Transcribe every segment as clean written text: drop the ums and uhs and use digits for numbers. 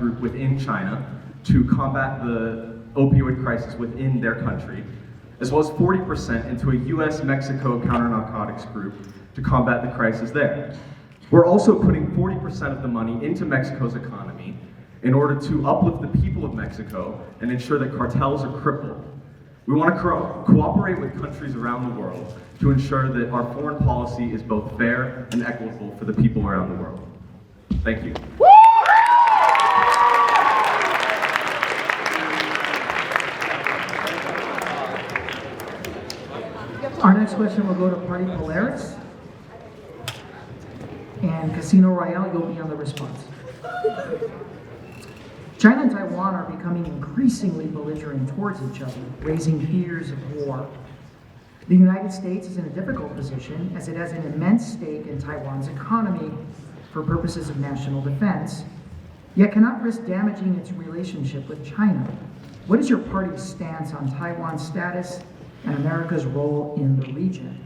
group within China to combat the opioid crisis within their country, as well as 40% into a US-Mexico counter-narcotics group to combat the crisis there. We're also putting 40% of the money into Mexico's economy in order to uplift the people of Mexico and ensure that cartels are crippled. We want to cooperate with countries around the world to ensure that our foreign policy is both fair and equitable for the people around the world. Thank you. Our next question will go to Party Polaris. And Casino Royale, you'll be on the response. China and Taiwan are becoming increasingly belligerent towards each other, raising fears of war. The United States is in a difficult position as it has an immense stake in Taiwan's economy for purposes of national defense, yet cannot risk damaging its relationship with China. What is your party's stance on Taiwan's status and America's role in the region?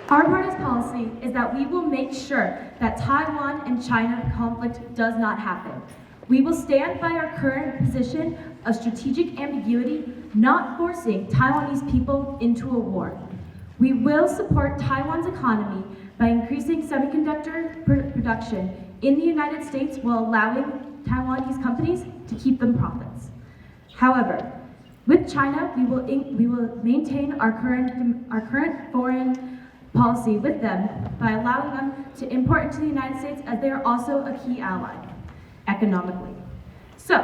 Our party's policy is that we will make sure that Taiwan and China conflict does not happen. We will stand by our current position of strategic ambiguity, not forcing Taiwanese people into a war. We will support Taiwan's economy by increasing semiconductor production in the United States while allowing Taiwanese companies to keep them profits. However, with China, we will maintain our current foreign policy with them by allowing them to import into the United States, as they are also a key ally economically. So,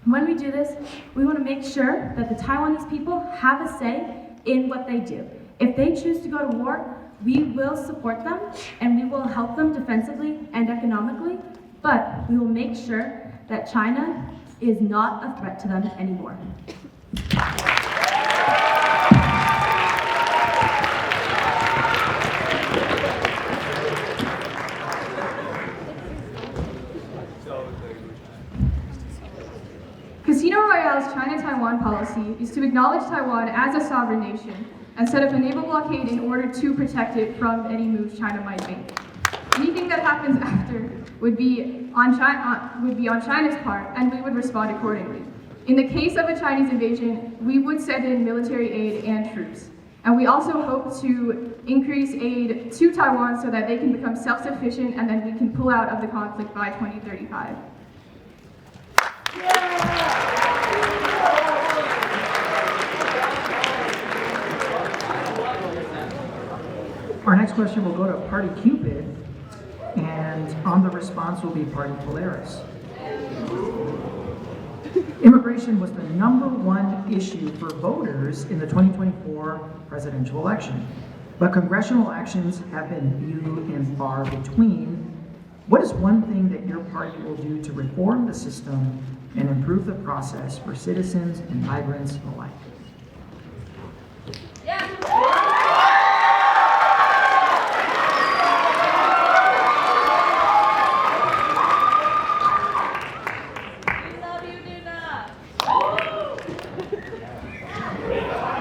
when we do this, we want to make sure that the Taiwanese people have a say in what they do. If they choose to go to war, we will support them and we will help them defensively and economically, but we will make sure that China is not a threat to them anymore. Casino Royale's China-Taiwan policy is to acknowledge Taiwan as a sovereign nation and set up a naval blockade in order to protect it from any moves China might make. Anything that happens after would be on China's part, and we would respond accordingly. In the case of a Chinese invasion, we would send in military aid and troops. And we also hope to increase aid to Taiwan so that they can become self-sufficient and then we can pull out of the conflict by 2035. Our next question will go to Party Cupid, and on the response will be Party Polaris. Immigration was the #1 issue for voters in the 2024 presidential election, but congressional actions have been few and far between. What is one thing that your party will do to reform the system and improve the process for citizens and migrants alike?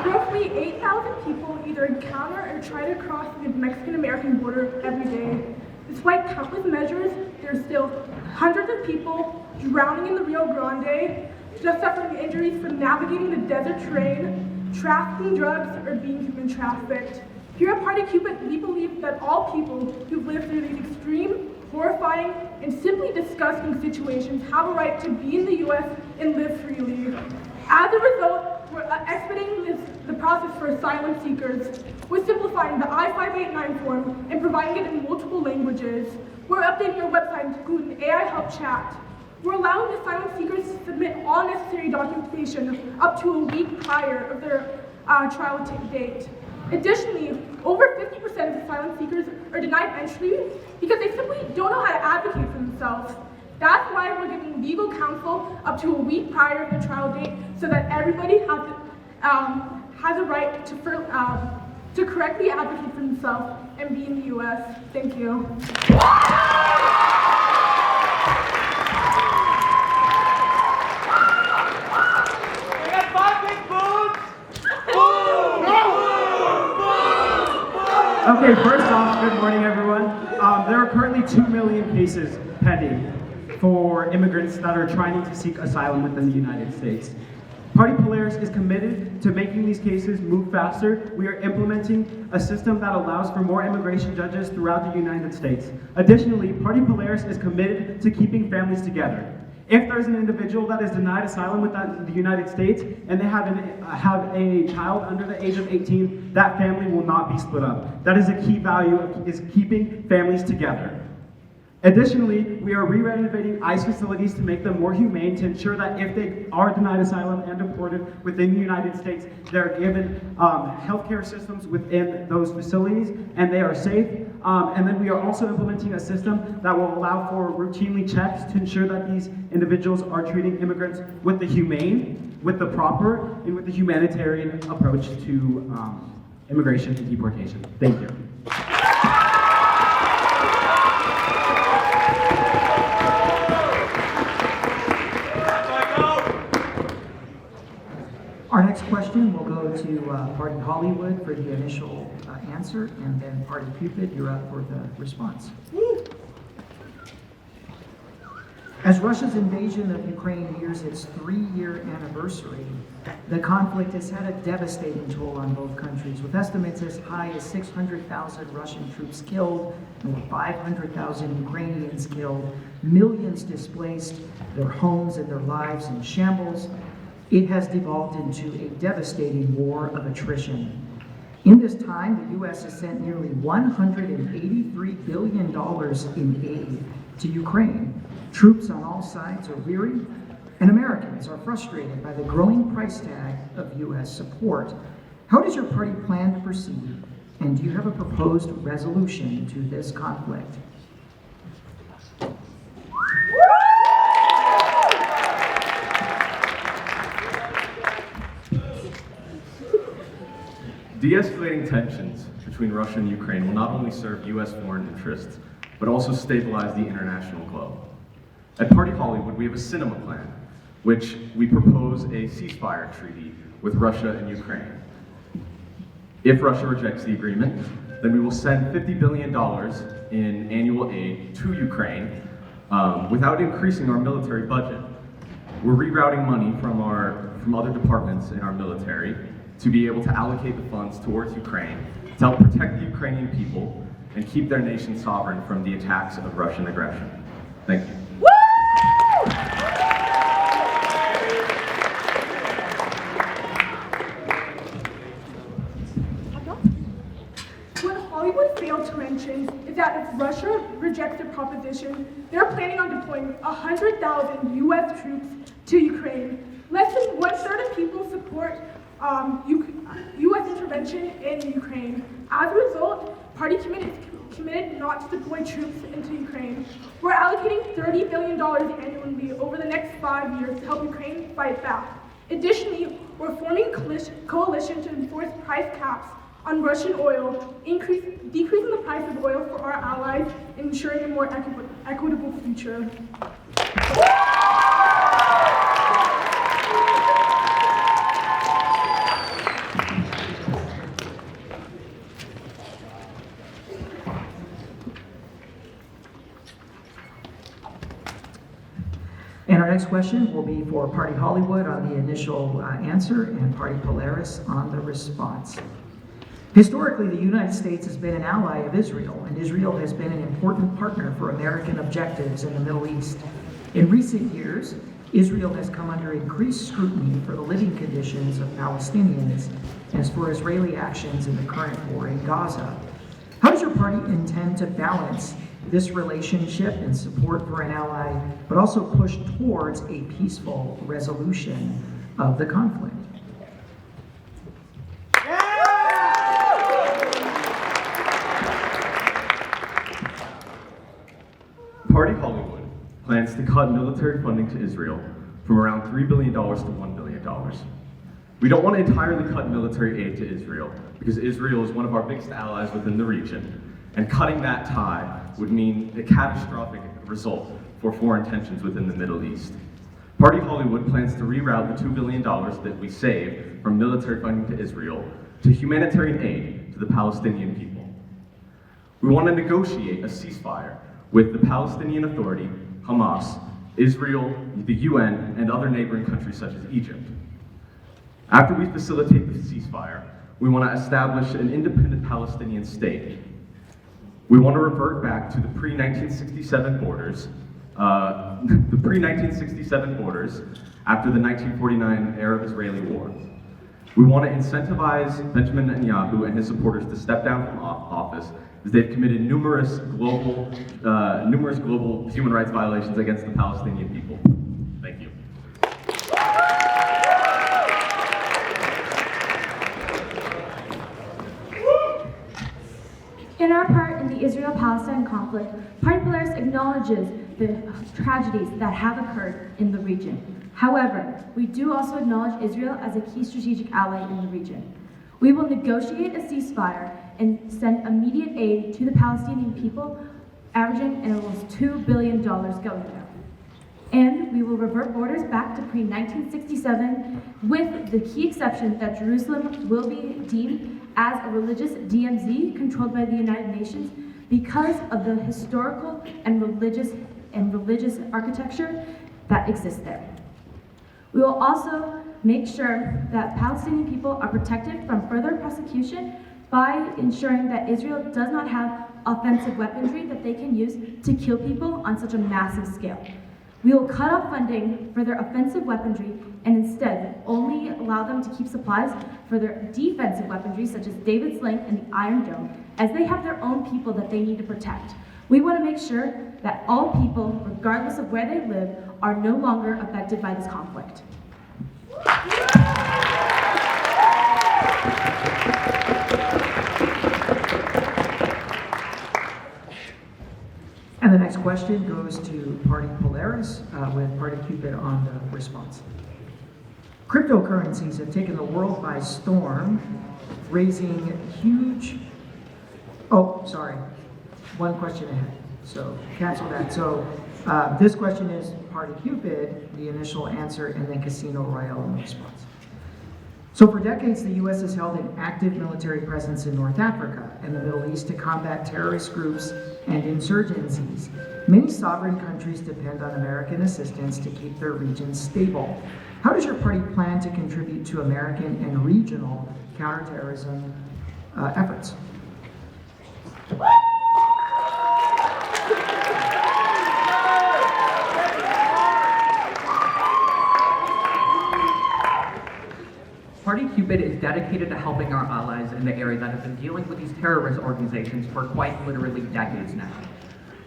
Roughly 8,000 people either encounter or try to cross the Mexican-American border every day. Despite countless measures, there are still hundreds of people drowning in the Rio Grande, just suffering injuries from navigating the desert terrain, trafficking drugs, or being human trafficked. Here at Party Cupid, we believe that all people who've lived through these extreme, horrifying, and simply disgusting situations have a right to be in the U.S. and live freely. As a result, we're expediting the process for asylum seekers. We're simplifying the I-589 form and providing it in multiple languages. We're updating our website to include an AI help chat. We're allowing asylum seekers to submit all necessary documentation up to a week prior of their trial date. Additionally, over 50% of asylum seekers are denied entry because they simply don't know how to advocate for themselves. That's why we're giving legal counsel up to a week prior of the trial date so that everybody has a right to correctly advocate for themselves and be in the U.S. Thank you. We got 5 big Okay, first off, good morning, everyone. There are currently 2 million cases pending for immigrants that are trying to seek asylum within the United States. Party Polaris is committed to making these cases move faster. We are implementing a system that allows for more immigration judges throughout the United States. Additionally, Party Polaris is committed to keeping families together. If there's an individual that is denied asylum within the United States and they have a child under the age of 18, that family will not be split up. That is a key value, is keeping families together. Additionally, we are re-renovating ICE facilities to make them more humane, to ensure that if they are denied asylum and deported within the United States, they're given healthcare systems within those facilities and they are safe. And then we are also implementing a system that will allow for routinely checks to ensure that these individuals are treating immigrants with the humane, with the proper, and with the humanitarian approach to immigration and deportation. Thank you. Our next question will go to Party Hollywood for the initial answer, and then Party Cupid, you're up for the response. As Russia's invasion of Ukraine nears its 3-year anniversary, the conflict has had a devastating toll on both countries, with estimates as high as 600,000 Russian troops killed, over 500,000 Ukrainians killed, millions displaced, their homes and their lives in shambles. It has devolved into a devastating war of attrition. In this time, the U.S. has sent nearly $183 billion in aid to Ukraine. Troops on all sides are weary, and Americans are frustrated by the growing price tag of U.S. support. How does your party plan to proceed, and do you have a proposed resolution to this conflict? De-escalating tensions between Russia and Ukraine will not only serve U.S. foreign interests, but also stabilize the international globe. At Party Hollywood, we have a cinema plan, which we propose a ceasefire treaty with Russia and Ukraine. If Russia rejects the agreement, then we will send $50 billion in annual aid to Ukraine without increasing our military budget. We're rerouting money from other departments in our military to be able to allocate the funds towards Ukraine to help protect the Ukrainian people and keep their nation sovereign from the attacks of Russian aggression. Thank you. What Hollywood failed to mention is that if Russia rejects the proposition, they're planning on deploying 100,000 U.S. troops to Ukraine. Less than 1/3 of people support U.S. intervention in Ukraine. As a result, Party committed not to deploy troops into Ukraine. We're allocating $30 billion annually over the next 5 years to help Ukraine fight back. Additionally, we're forming a coalition to enforce price caps on Russian oil, decreasing the price of oil for our allies, and ensuring a more equitable future. And our next question will be for Party Hollywood on the initial answer and Party Polaris on the response. Historically, the United States has been an ally of Israel, and Israel has been an important partner for American objectives in the Middle East. In recent years, Israel has come under increased scrutiny for the living conditions of Palestinians and for Israeli actions in the current war in Gaza. How does your party intend to balance this relationship and support for an ally, but also push towards a peaceful resolution of the conflict? Party Hollywood plans to cut military funding to Israel from around $3 billion to $1 billion. We don't want to entirely cut military aid to Israel because Israel is one of our biggest allies within the region, and cutting that tie would mean a catastrophic result for foreign tensions within the Middle East. Party Hollywood plans to reroute the $2 billion that we save from military funding to Israel to humanitarian aid to the Palestinian people. We want to negotiate a ceasefire with the Palestinian Authority, Hamas, Israel, the UN, and other neighboring countries such as Egypt. After we facilitate the ceasefire, we want to establish an independent Palestinian state. We want to revert back to the pre-1967 borders, after the 1949 Arab-Israeli War. We want to incentivize Benjamin Netanyahu and his supporters to step down from office, as they've committed numerous global human rights violations against the Palestinian people. Thank you. In our part in the Israel-Palestine conflict, Party Polaris acknowledges the tragedies that have occurred in the region. However, we do also acknowledge Israel as a key strategic ally in the region. We will negotiate a ceasefire and send immediate aid to the Palestinian people, averaging almost $2 billion going there. And we will revert borders back to pre-1967 with the key exception that Jerusalem will be deemed as a religious DMZ controlled by the United Nations because of the historical and religious architecture that exists there. We will also make sure that Palestinian people are protected from further persecution by ensuring that Israel does not have offensive weaponry that they can use to kill people on such a massive scale. We will cut off funding for their offensive weaponry and instead only allow them to keep supplies for their defensive weaponry, such as David Sling and the Iron Dome, as they have their own people that they need to protect. We want to make sure that all people, regardless of where they live, are no longer affected by this conflict. And the next question goes to Party Polaris, with Party Cupid on the response. Cryptocurrencies have taken the world by storm, raising huge... Oh, sorry. One question ahead, so cancel that. So this question is Party Cupid, the initial answer, and then Casino Royale in the response. So for decades, the U.S. has held an active military presence in North Africa and the Middle East to combat terrorist groups and insurgencies. Many sovereign countries depend on American assistance to keep their regions stable. How does your party plan to contribute to American and regional counterterrorism efforts? Party Cupid is dedicated to helping our allies in the area that have been dealing with these terrorist organizations for quite literally decades now.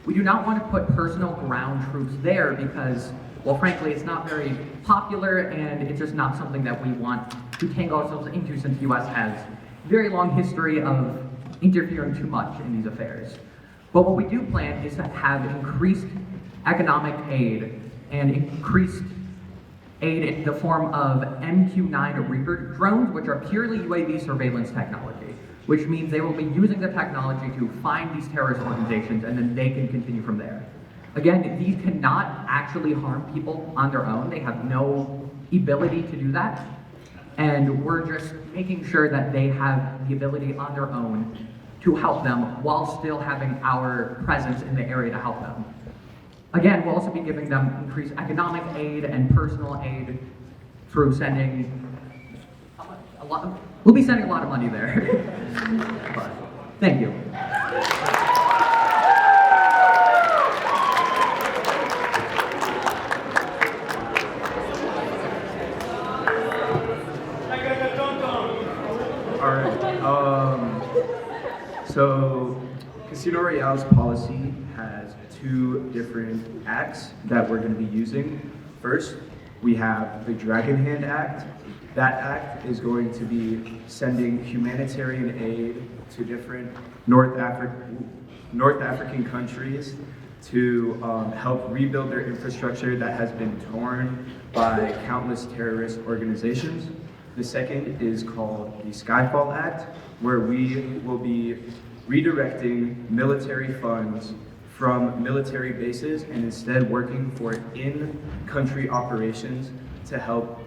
We do not want to put personal ground troops there because, well, frankly, it's not very popular and it's just not something that we want to tangle ourselves into since the U.S. has a very long history of interfering too much in these affairs. But what we do plan is to have increased economic aid and increased aid in the form of MQ-9 Reaper drones, which are purely UAV surveillance technology, which means they will be using the technology to find these terrorist organizations and then they can continue from there. Again, these cannot actually harm people on their own. They have no ability to do that. And we're just making sure that they have the ability on their own to help them while still having our presence in the area to help them. Again, we'll also be giving them increased economic aid and personal aid through sending we'll be sending a lot of money there. But, thank you. All right. So Casino Royale's policy has two different acts that we're going to be using. First, we have the Dragon Hand Act. That act is going to be sending humanitarian aid to different North African countries to help rebuild their infrastructure that has been torn by countless terrorist organizations. The second is called the Skyfall Act, where we will be redirecting military funds from military bases and instead working for in-country operations to help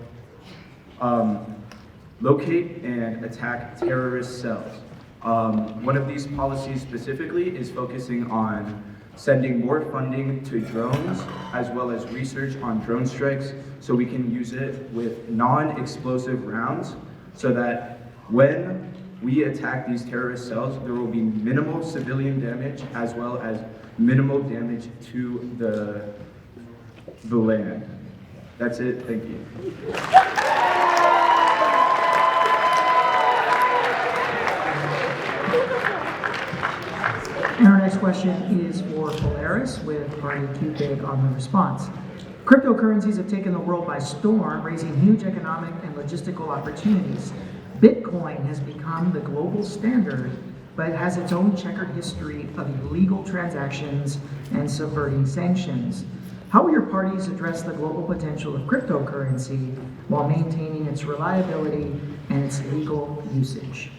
locate and attack terrorist cells. One of these policies specifically is focusing on sending more funding to drones, as well as research on drone strikes, so we can use it with non-explosive rounds, so that when we attack these terrorist cells, there will be minimal civilian damage, as well as minimal damage to the land. That's it, thank you. And our next question is for Polaris with Party Cupid on the response. Cryptocurrencies have taken the world by storm, raising huge economic and logistical opportunities. Bitcoin has become the global standard, but it has its own checkered history of illegal transactions and subverting sanctions. How will your parties address the global potential of cryptocurrency while maintaining its reliability and its legal usage?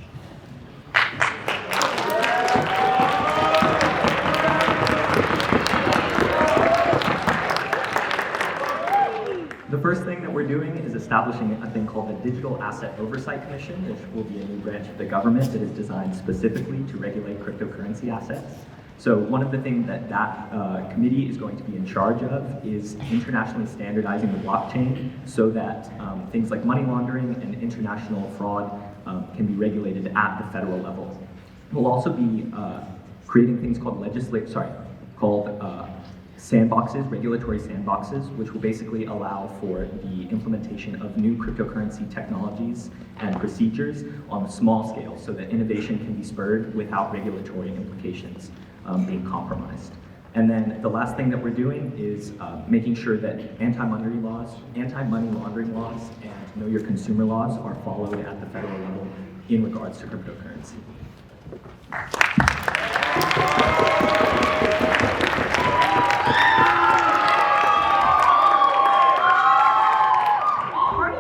The first thing that we're doing is establishing a thing called the Digital Asset Oversight Commission, which will be a new branch of the government that is designed specifically to regulate cryptocurrency assets. So one of the things that committee is going to be in charge of is internationally standardizing the blockchain so that things like money laundering and international fraud can be regulated at the federal level. We'll also be creating things called sandboxes, regulatory sandboxes, which will basically allow for the implementation of new cryptocurrency technologies and procedures on a small scale so that innovation can be spurred without regulatory implications being compromised. And then the last thing that we're doing is making sure that anti-money laundering laws, and know your consumer laws are followed at the federal level in regards to cryptocurrency.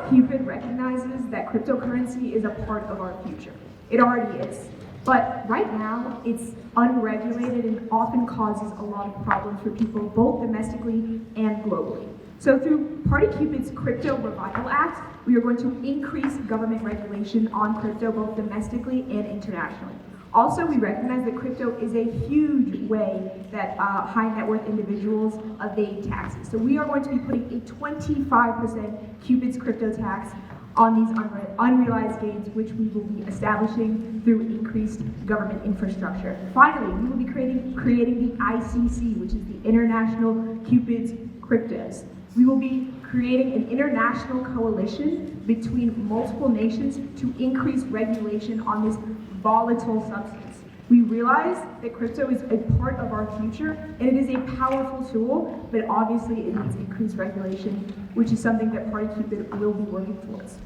Cupid recognizes that cryptocurrency is a part of our future. It already is. But right now, it's unregulated and often causes a lot of problems for people, both domestically and globally. So through Party Cupid's Crypto Revival Act, we are going to increase government regulation on crypto, both domestically and internationally. Also, we recognize that crypto is a huge way that high net worth individuals evade taxes. So we are going to be putting a 25% Cupid's crypto tax on these unrealized gains, which we will be establishing through increased government infrastructure. Finally, we will be creating the ICC, which is the International Cupid's Cryptos. We will be creating an international coalition between multiple nations to increase regulation on this volatile substance. We realize that crypto is a part of our future, and it is a powerful tool, but obviously it needs increased regulation, which is something that Party Cupid will be working towards.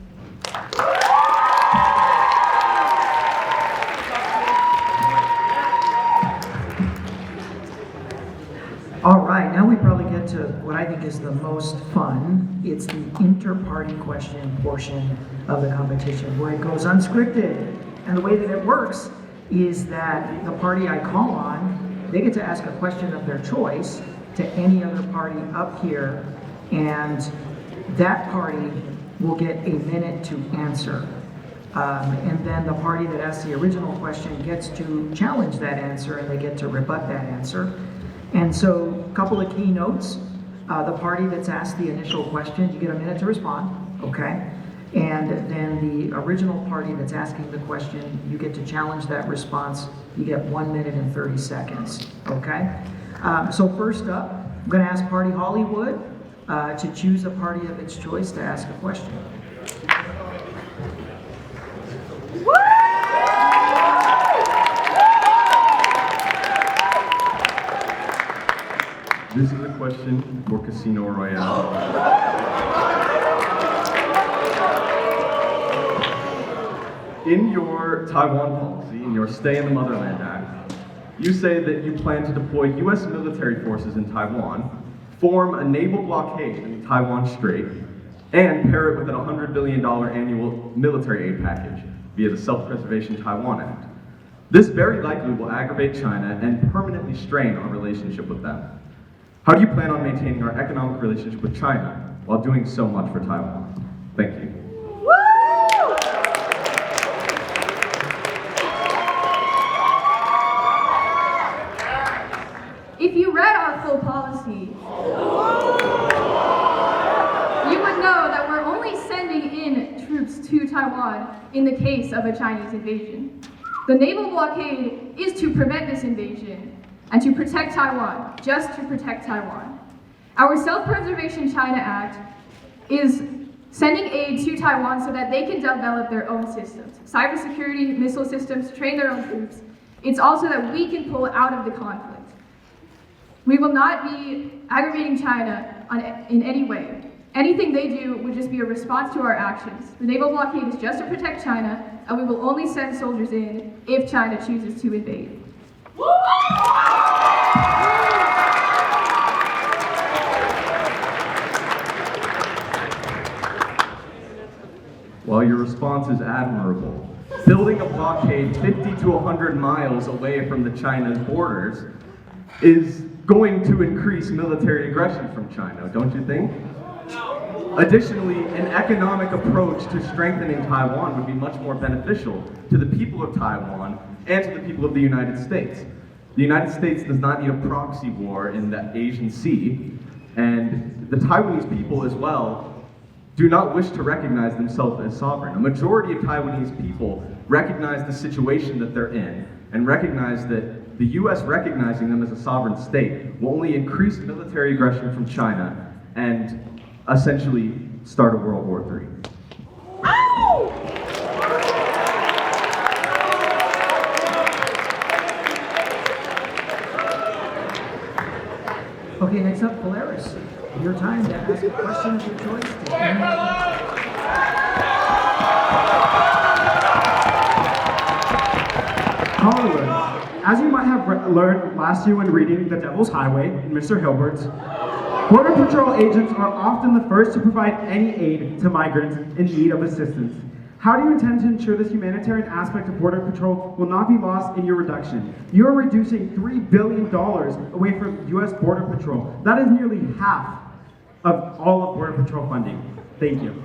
All right, now we probably get to what I think is the most fun. It's the inter-party question portion of the competition, where it goes unscripted. And the way that it works is that the party I call on, they get to ask a question of their choice to any other party up here, and that party will get a minute to answer. And then the party that asks the original question gets to challenge that answer, and they get to rebut that answer. And so, a couple of key notes. The party that's asked the initial question, you get a minute to respond, okay? And then the original party that's asking the question, you get to challenge that response. You get 1 minute and 30 seconds, okay? So first up, I'm gonna ask Party Hollywood to choose a party of its choice to ask a question. This is a question for Casino Royale. In your Taiwan policy, in your Stay in the Motherland Act, you say that you plan to deploy U.S. military forces in Taiwan, form a naval blockade in the Taiwan Strait, and pair it with a $100 billion annual military aid package via the Self-Preservation Taiwan Act. This very likely will aggravate China and permanently strain our relationship with them. How do you plan on maintaining our economic relationship with China while doing so much for Taiwan? Thank you. read our full policy, you would know that we're only sending in troops to Taiwan in the case of a Chinese invasion. The naval blockade is to prevent this invasion and to protect Taiwan, just to protect Taiwan. Our Self-Preservation China Act is sending aid to Taiwan so that they can develop their own systems, cybersecurity, missile systems, train their own troops. It's also that we can pull out of the conflict. We will not be aggravating China in any way. Anything they do would just be a response to our actions. The naval blockade is just to protect China, and we will only send soldiers in if China chooses to invade. While your response is admirable, building a blockade 50 to 100 miles away from the China's borders is going to increase military aggression from China, don't you think? Additionally, an economic approach to strengthening Taiwan would be much more beneficial to the people of Taiwan and to the people of the United States. The United States does not need a proxy war in the Asian Sea, and the Taiwanese people as well do not wish to recognize themselves as sovereign. A majority of Taiwanese people recognize the situation that they're in and recognize that the US recognizing them as a sovereign state will only increase military aggression from China and essentially start a World War III. Okay, next up, Polaris. Your time to ask a question of your choice to Hollywood. As you might have learned last year when reading The Devil's Highway in Mr. Hilbert's, Border Patrol agents are often the first to provide any aid to migrants in need of assistance. How do you intend to ensure this humanitarian aspect of Border Patrol will not be lost in your reduction? You are reducing $3 billion away from U.S. Border Patrol. That is nearly half of all of Border Patrol funding. Thank you.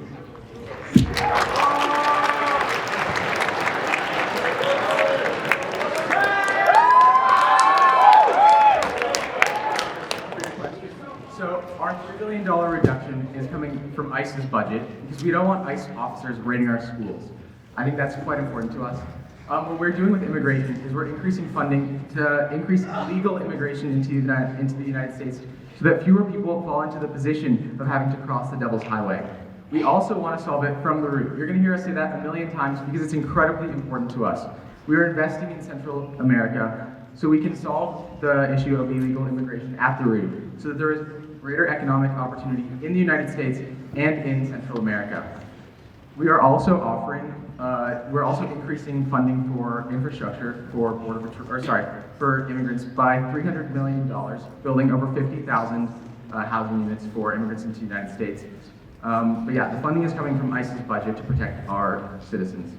So our $3 billion reduction is coming from ICE's budget because we don't want ICE officers raiding our schools. I think that's quite important to us. What we're doing with immigration is we're increasing funding to increase legal immigration into the United States so that fewer people fall into the position of having to cross the Devil's Highway. We also want to solve it from the root. You're going to hear us say that a million times because it's incredibly important to us. We are investing in Central America so we can solve the issue of illegal immigration at the root so that there is greater economic opportunity in the United States and in Central America. We are also increasing funding for infrastructure for for immigrants by $300 million, building over 50,000 housing units for immigrants into the United States. But yeah, the funding is coming from ICE's budget to protect our citizens.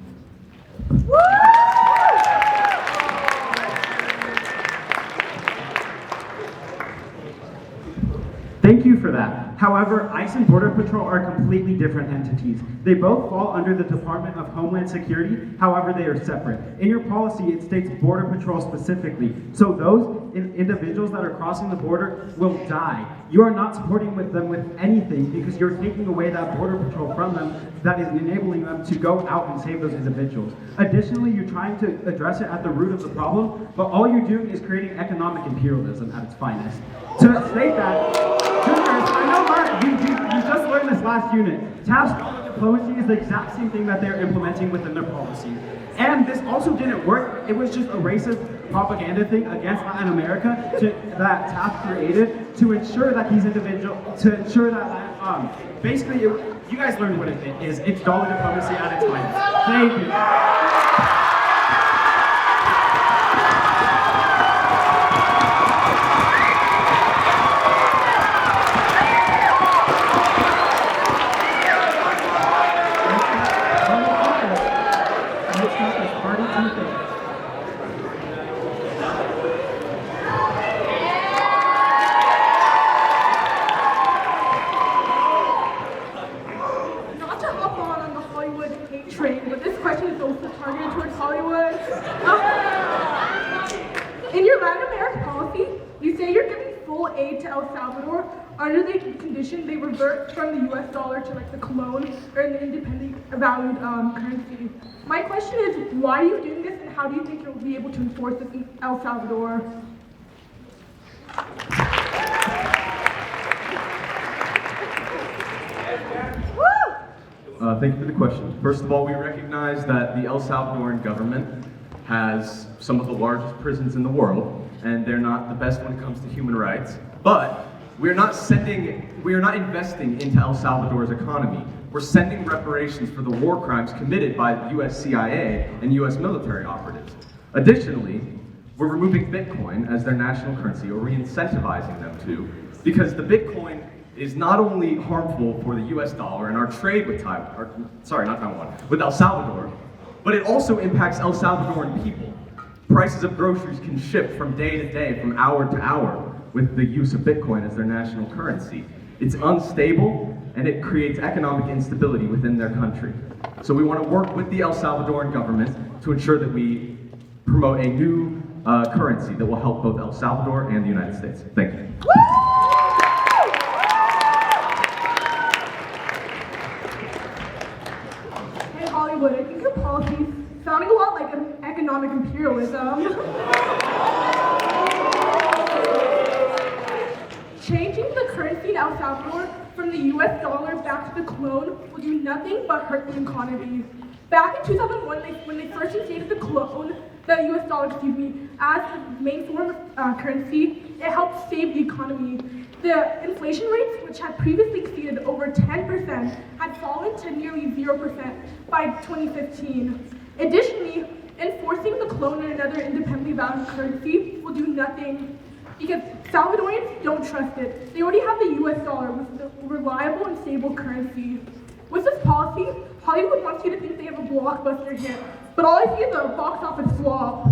Thank you for that. However, ICE and Border Patrol are completely different entities. They both fall under the Department of Homeland Security, however they are separate. In your policy, it states Border Patrol specifically. So those individuals that are crossing the border will die. You are not supporting them with anything because you're taking away that Border Patrol from them that is enabling them to go out and save those individuals. Additionally, you're trying to address it at the root of the problem, but all you're doing is creating economic imperialism at its finest. To state that, juniors, I know that you just learned this last unit. Task diplomacy is the exact same thing that they're implementing within their policy. And this also didn't work. It was just a racist propaganda thing against Latin America that TAP created to ensure that these individuals, basically, you guys learned what it is. It's dollar diplomacy at its finest. Thank you. Not to hop on the Hollywood hate train, but this question is also targeted towards Hollywood. In your Latin America policy, you say you're giving full aid to El Salvador under the condition they revert from the US dollar to like the colon or an independent valued currency. My question is, why are you doing this and how do you think you'll be able to enforce this in El Salvador? Thank you for the question. First of all, we recognize that the El Salvadoran government has some of the largest prisons in the world, and they're not the best when it comes to human rights. But we are not investing into El Salvador's economy. We're sending reparations for the war crimes committed by the US CIA and US military operatives. Additionally, we're removing Bitcoin as their national currency, or re-incentivizing them to, because the Bitcoin is not only harmful for the US dollar and our trade with with El Salvador, but it also impacts El Salvadoran people. Prices of groceries can shift from day to day, from hour to hour, with the use of Bitcoin as their national currency. It's unstable, and it creates economic instability within their country. So we want to work with the El Salvadoran government to ensure that we promote a new currency that will help both El Salvador and the United States. Thank you. Hey Hollywood, I think your policies sounding a lot like economic imperialism. Changing the currency in El Salvador from the US dollar back to the colon will do nothing but hurt the economy. Back in 2001, when they first instated the US dollar, as the main form of currency, it helped save the economy. The inflation rates, which had previously exceeded over 10%, had fallen to nearly 0% by 2015. Additionally, enforcing the colon and another independently valued currency will do nothing because Salvadorians don't trust it. They already have the US dollar, which is a reliable and stable currency. With this policy, Hollywood wants you to think they have a blockbuster hit, but all I see is a box office flop.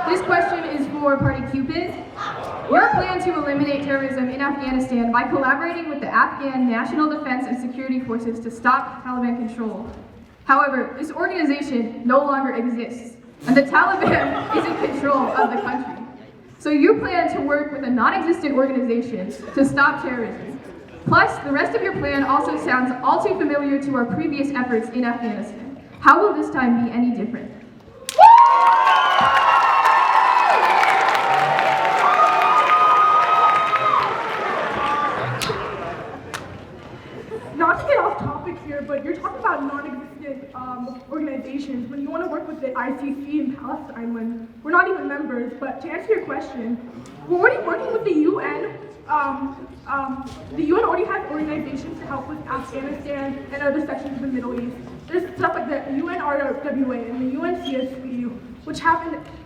This question is for Party Cupid. Your plan to eliminate terrorism in Afghanistan by collaborating with the Afghan National Defense and Security Forces to stop Taliban control. However, this organization no longer exists, and the Taliban is in control of the country. So you plan to work with a non-existent organization to stop terrorism. Plus, the rest of your plan also sounds all too familiar to our previous efforts in Afghanistan. How will this time be any different? Not to get off topic here, but you're talking about non-existent organizations when you want to work with the ICC in Palestine when we're not even members. But to answer your question, we're already working with the UN. The UN already has organizations to help with Afghanistan and other sections of the Middle East. There's stuff like the UNRWA and the UNCSB, which have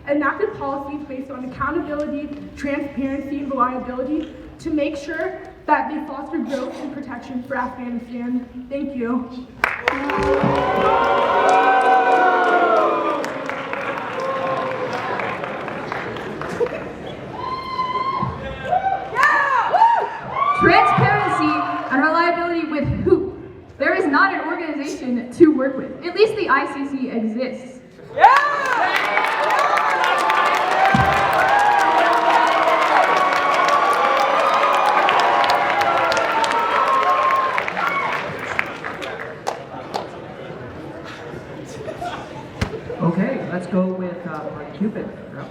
enacted policies based on accountability, transparency, and reliability to make sure that they foster growth and protection for Afghanistan. Thank you. Transparency and reliability with who? There is not an organization to work with. At least the ICC exists. Okay, let's go with Party Cupid. Yep.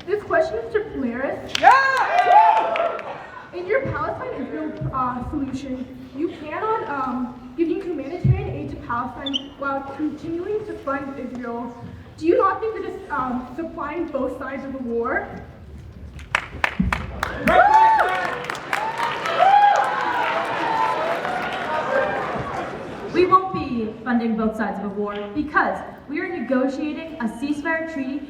This question is to Polaris. In your Palestine-Israel solution, you plan on giving humanitarian aid to Palestine while continuing to fund Israel. Do you not think you're just supplying both sides of the war? We won't be funding both sides of a war because we are negotiating a ceasefire treaty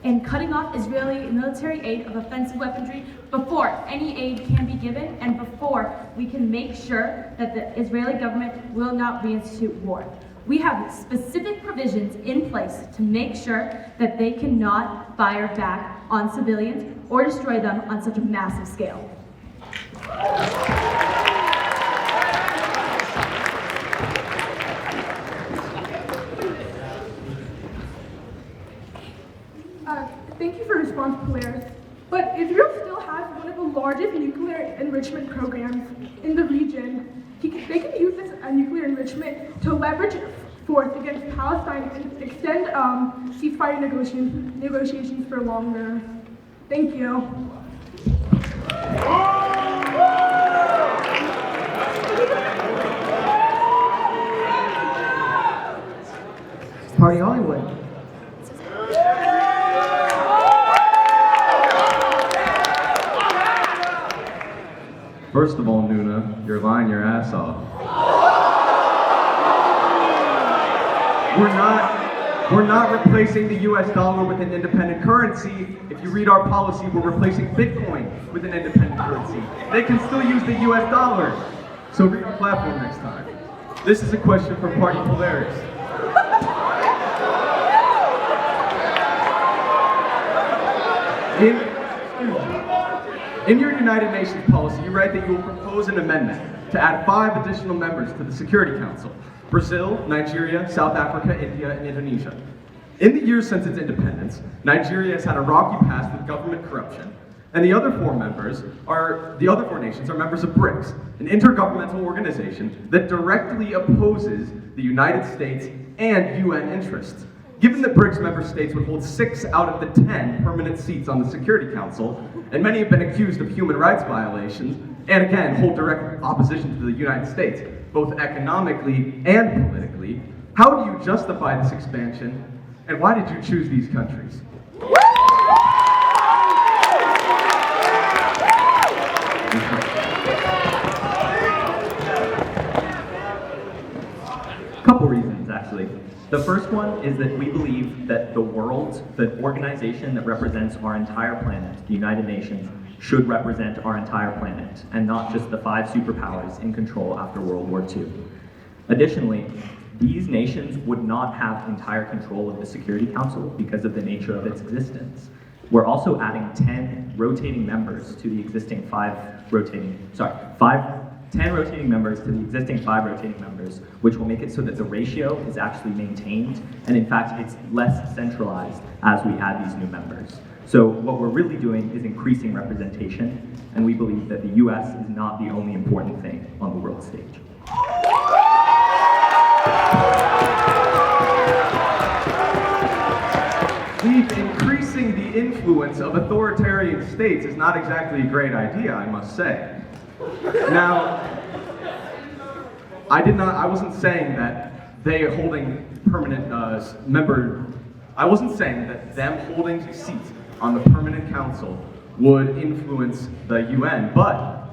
and cutting off Israeli military aid of offensive weaponry before any aid can be given and before we can make sure that the Israeli government will not reinstitute war. We have specific provisions in place to make sure that they cannot fire back on civilians or destroy them on such a massive scale. Thank you for your response, Polaris. But Israel still has one of the largest nuclear enrichment programs in the region. They can use this nuclear enrichment to leverage force against Palestine and extend ceasefire negotiations for longer. Thank you. Party Hollywood. First of all, Nuna, you're lying your ass off. We're not replacing the US dollar with an independent currency. If you read our policy, we're replacing Bitcoin with an independent currency. They can still use the US dollar. So read our platform next time. This is a question for Party Polaris. In your United Nations policy, you write that you will propose an amendment to add 5 additional members to the Security Council: Brazil, Nigeria, South Africa, India, and Indonesia. In the years since its independence, Nigeria has had a rocky past with government corruption, and the other 4 nations are members of BRICS, an intergovernmental organization that directly opposes the United States and UN interests. Given that BRICS member states would hold 6 out of the 10 permanent seats on the Security Council, and many have been accused of human rights violations, and again, hold direct opposition to the United States, both economically and politically, how do you justify this expansion, and why did you choose these countries? Couple reasons, actually. The first one is that we believe that the world, the organization that represents our entire planet, the United Nations, should represent our entire planet, and not just the 5 superpowers in control after World War II. Additionally, these nations would not have entire control of the Security Council because of the nature of its existence. We're also adding 10 rotating members to the existing 10 rotating members to the existing 5 rotating members, which will make it so that the ratio is actually maintained, and in fact, it's less centralized as we add these new members. So what we're really doing is increasing representation, and we believe that the US is not the only important thing on the world stage. Steve, increasing the influence of authoritarian states is not exactly a great idea, I must say. Now, I wasn't saying that they holding permanent I wasn't saying that them holding seats on the permanent council would influence the UN, but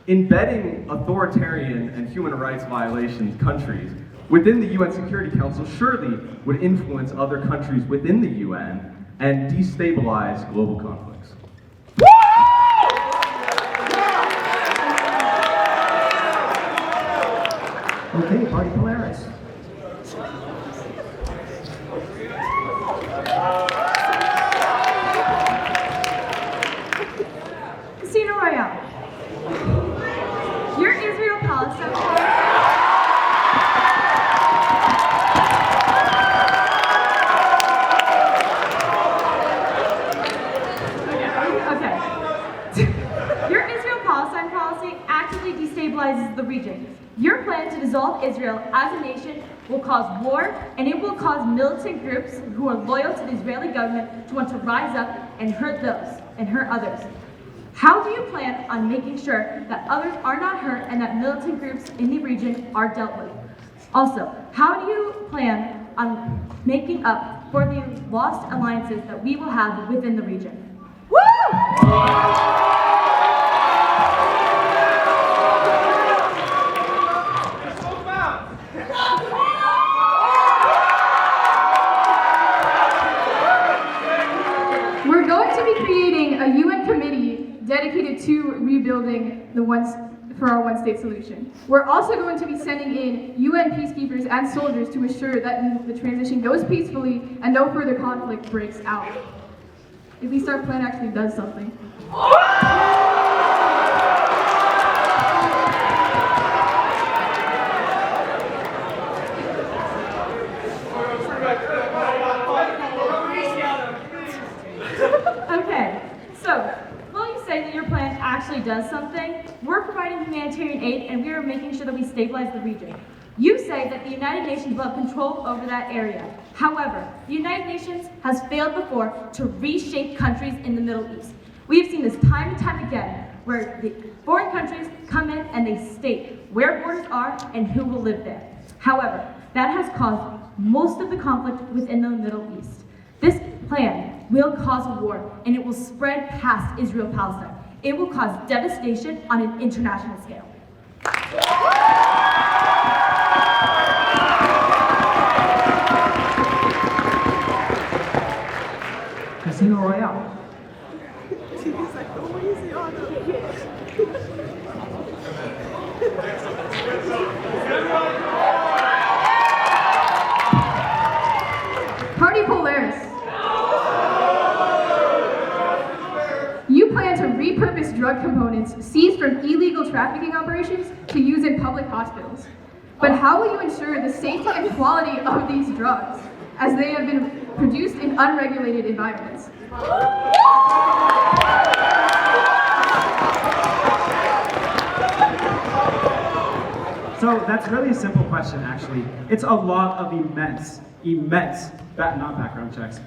embedding authoritarian and human rights violation countries within the UN Security Council surely would influence other countries within the UN and destabilize global conflicts. Okay, Party Polaris. Casino Royale. Your Israel-Palestine policy. Your Israel-Palestine policy actively destabilizes the region. Your plan to dissolve Israel as a nation will cause war, and it will cause militant groups who are loyal to the Israeli government to want to rise up and hurt others. How do you plan on making sure that others are not hurt and that militant groups in the region are dealt with? Also, how do you plan on making up for the lost alliances that we will have within the region? Woo! rebuilding for our one-state solution. We're also going to be sending in UN peacekeepers and soldiers to assure that the transition goes peacefully and no further conflict breaks out. At least our plan actually does something. Okay, so while you say that your plan actually does something, we're providing humanitarian aid and we are making sure that we stabilize the region. You say that the United Nations will have control over that area. However, the United Nations has failed before to reshape countries in the Middle East. We have seen this time and time again, where the foreign countries come in and they state where borders are and who will live there. However, that has caused most of the conflict within the Middle East. This plan will cause a war, and it will spread past Israel-Palestine. It will cause devastation on an international scale. Casino Royale. Party Polaris. You plan to repurpose drug components seized from illegal trafficking operations to use in public hospitals. But how will you ensure the safety and quality of these drugs as they have been produced in unregulated environments? So that's really a simple question, actually. It's a lot of immense, not background checks,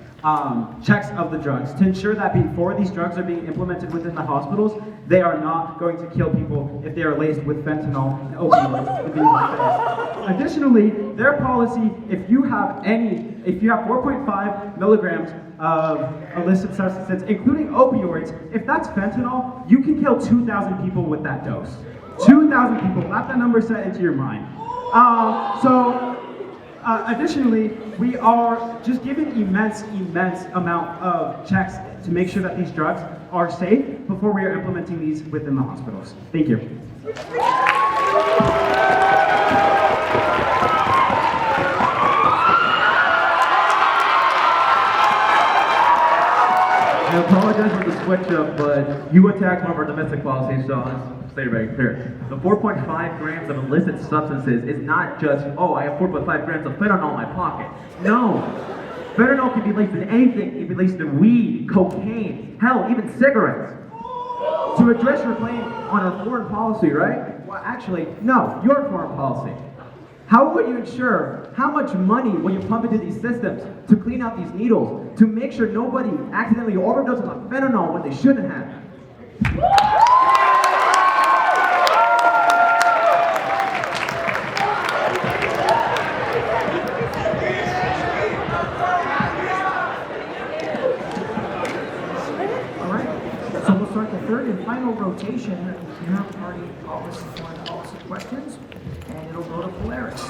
checks of the drugs to ensure that before these drugs are being implemented within the hospitals, they are not going to kill people if they are laced with fentanyl and opioids and things like this. Additionally, their policy, if you have 4.5 milligrams of illicit substances, including opioids, if that's fentanyl, you can kill 2,000 people with that dose. 2,000 people, let that number set into your mind. Additionally, we are just giving immense amount of checks to make sure that these drugs are safe before we are implementing these within the hospitals. Thank you. I apologize for the switch up, but you attacked one of our domestic policies, so let's stay very clear. The 4.5 grams of illicit substances is not just, oh, I have 4.5 grams of fentanyl in my pocket. No. Fentanyl can be laced in anything. It can be laced in weed, cocaine, hell, even cigarettes. To address your claim on our foreign policy, right? Well, actually, no, your foreign policy. How would you ensure, how much money will you pump into these systems to clean out these needles, to make sure nobody accidentally overdoses on fentanyl when they shouldn't have? All right, so we'll start the third and final rotation of your party policy foreign policy questions, and it'll go to Polaris.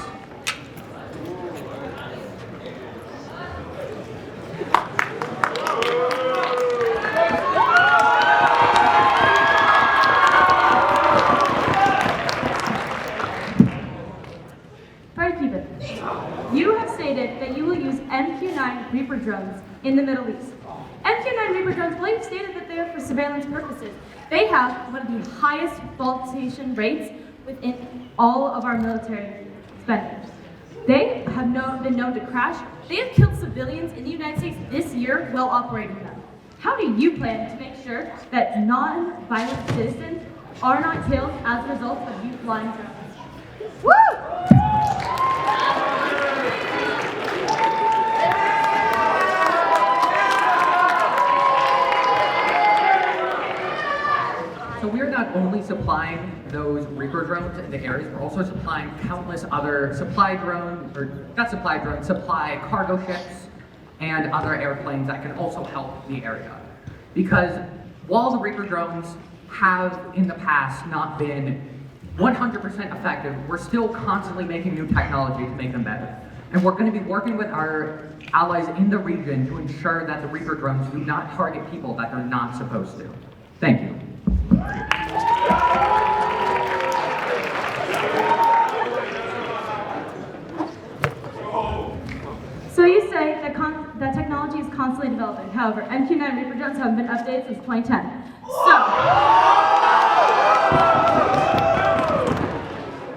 Party Keeper, you have stated that you will use MQ-9 Reaper drones in the Middle East. MQ-9 Reaper drones, well, you've stated that they are for surveillance purposes. They have one of the highest faultation rates within all of our military spending. They have been known to crash. They have killed civilians in the United States this year while operating them. How do you plan to make sure that non-violent citizens are not killed as a result of you flying drones? Woo! So we're not only supplying those Reaper drones in the areas, we're also supplying countless other supply cargo ships and other airplanes that can also help the area. Because while the Reaper drones have in the past not been 100% effective, we're still constantly making new technology to make them better. And we're going to be working with our allies in the region to ensure that the Reaper drones do not target people that they're not supposed to. Thank you. However, MQ-9 Reaper drones haven't been updated since 2010. So,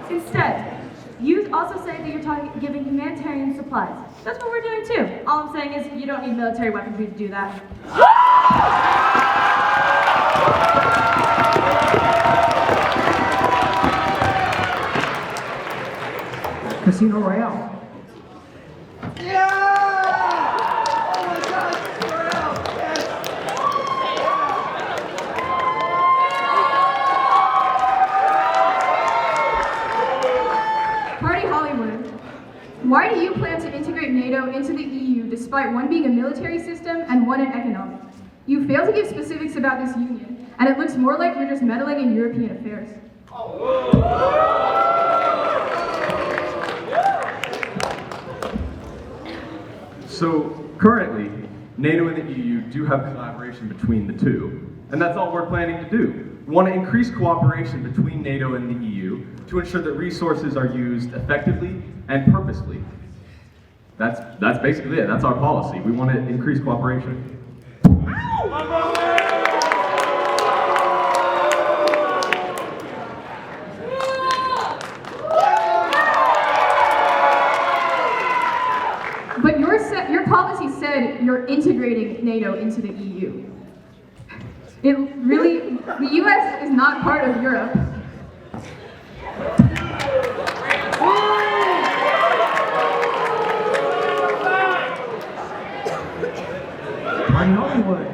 instead, you also say that you're giving humanitarian supplies. That's what we're doing too. All I'm saying is you don't need military weaponry to do that. Casino Royale. Party Hollywood. Why do you plan to integrate NATO into the EU despite one being a military system and one an economic? You fail to give specifics about this union, and it looks more like you're just meddling in European affairs. So currently, NATO and the EU do have collaboration between the two, and that's all we're planning to do. We want to increase cooperation between NATO and the EU to ensure that resources are used effectively and purposefully. That's basically it. That's our policy. We want to increase cooperation. But your policy said you're integrating NATO into the EU. The US is not part of Europe. Party Hollywood.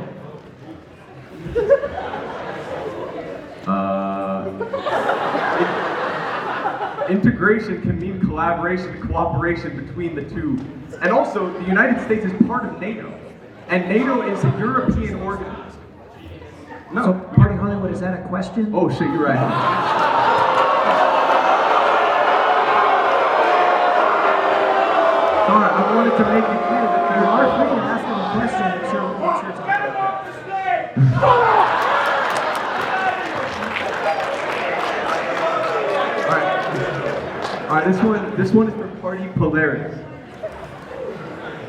Integration can mean collaboration and cooperation between the two. And also, the United States is part of NATO. And NATO is a European organization. No. So, Party Hollywood, is that a question? Oh shit, you're right. Sorry, I wanted to make it clear that You are free to ask them a question. It's your time. All right, this one is for Party Polaris.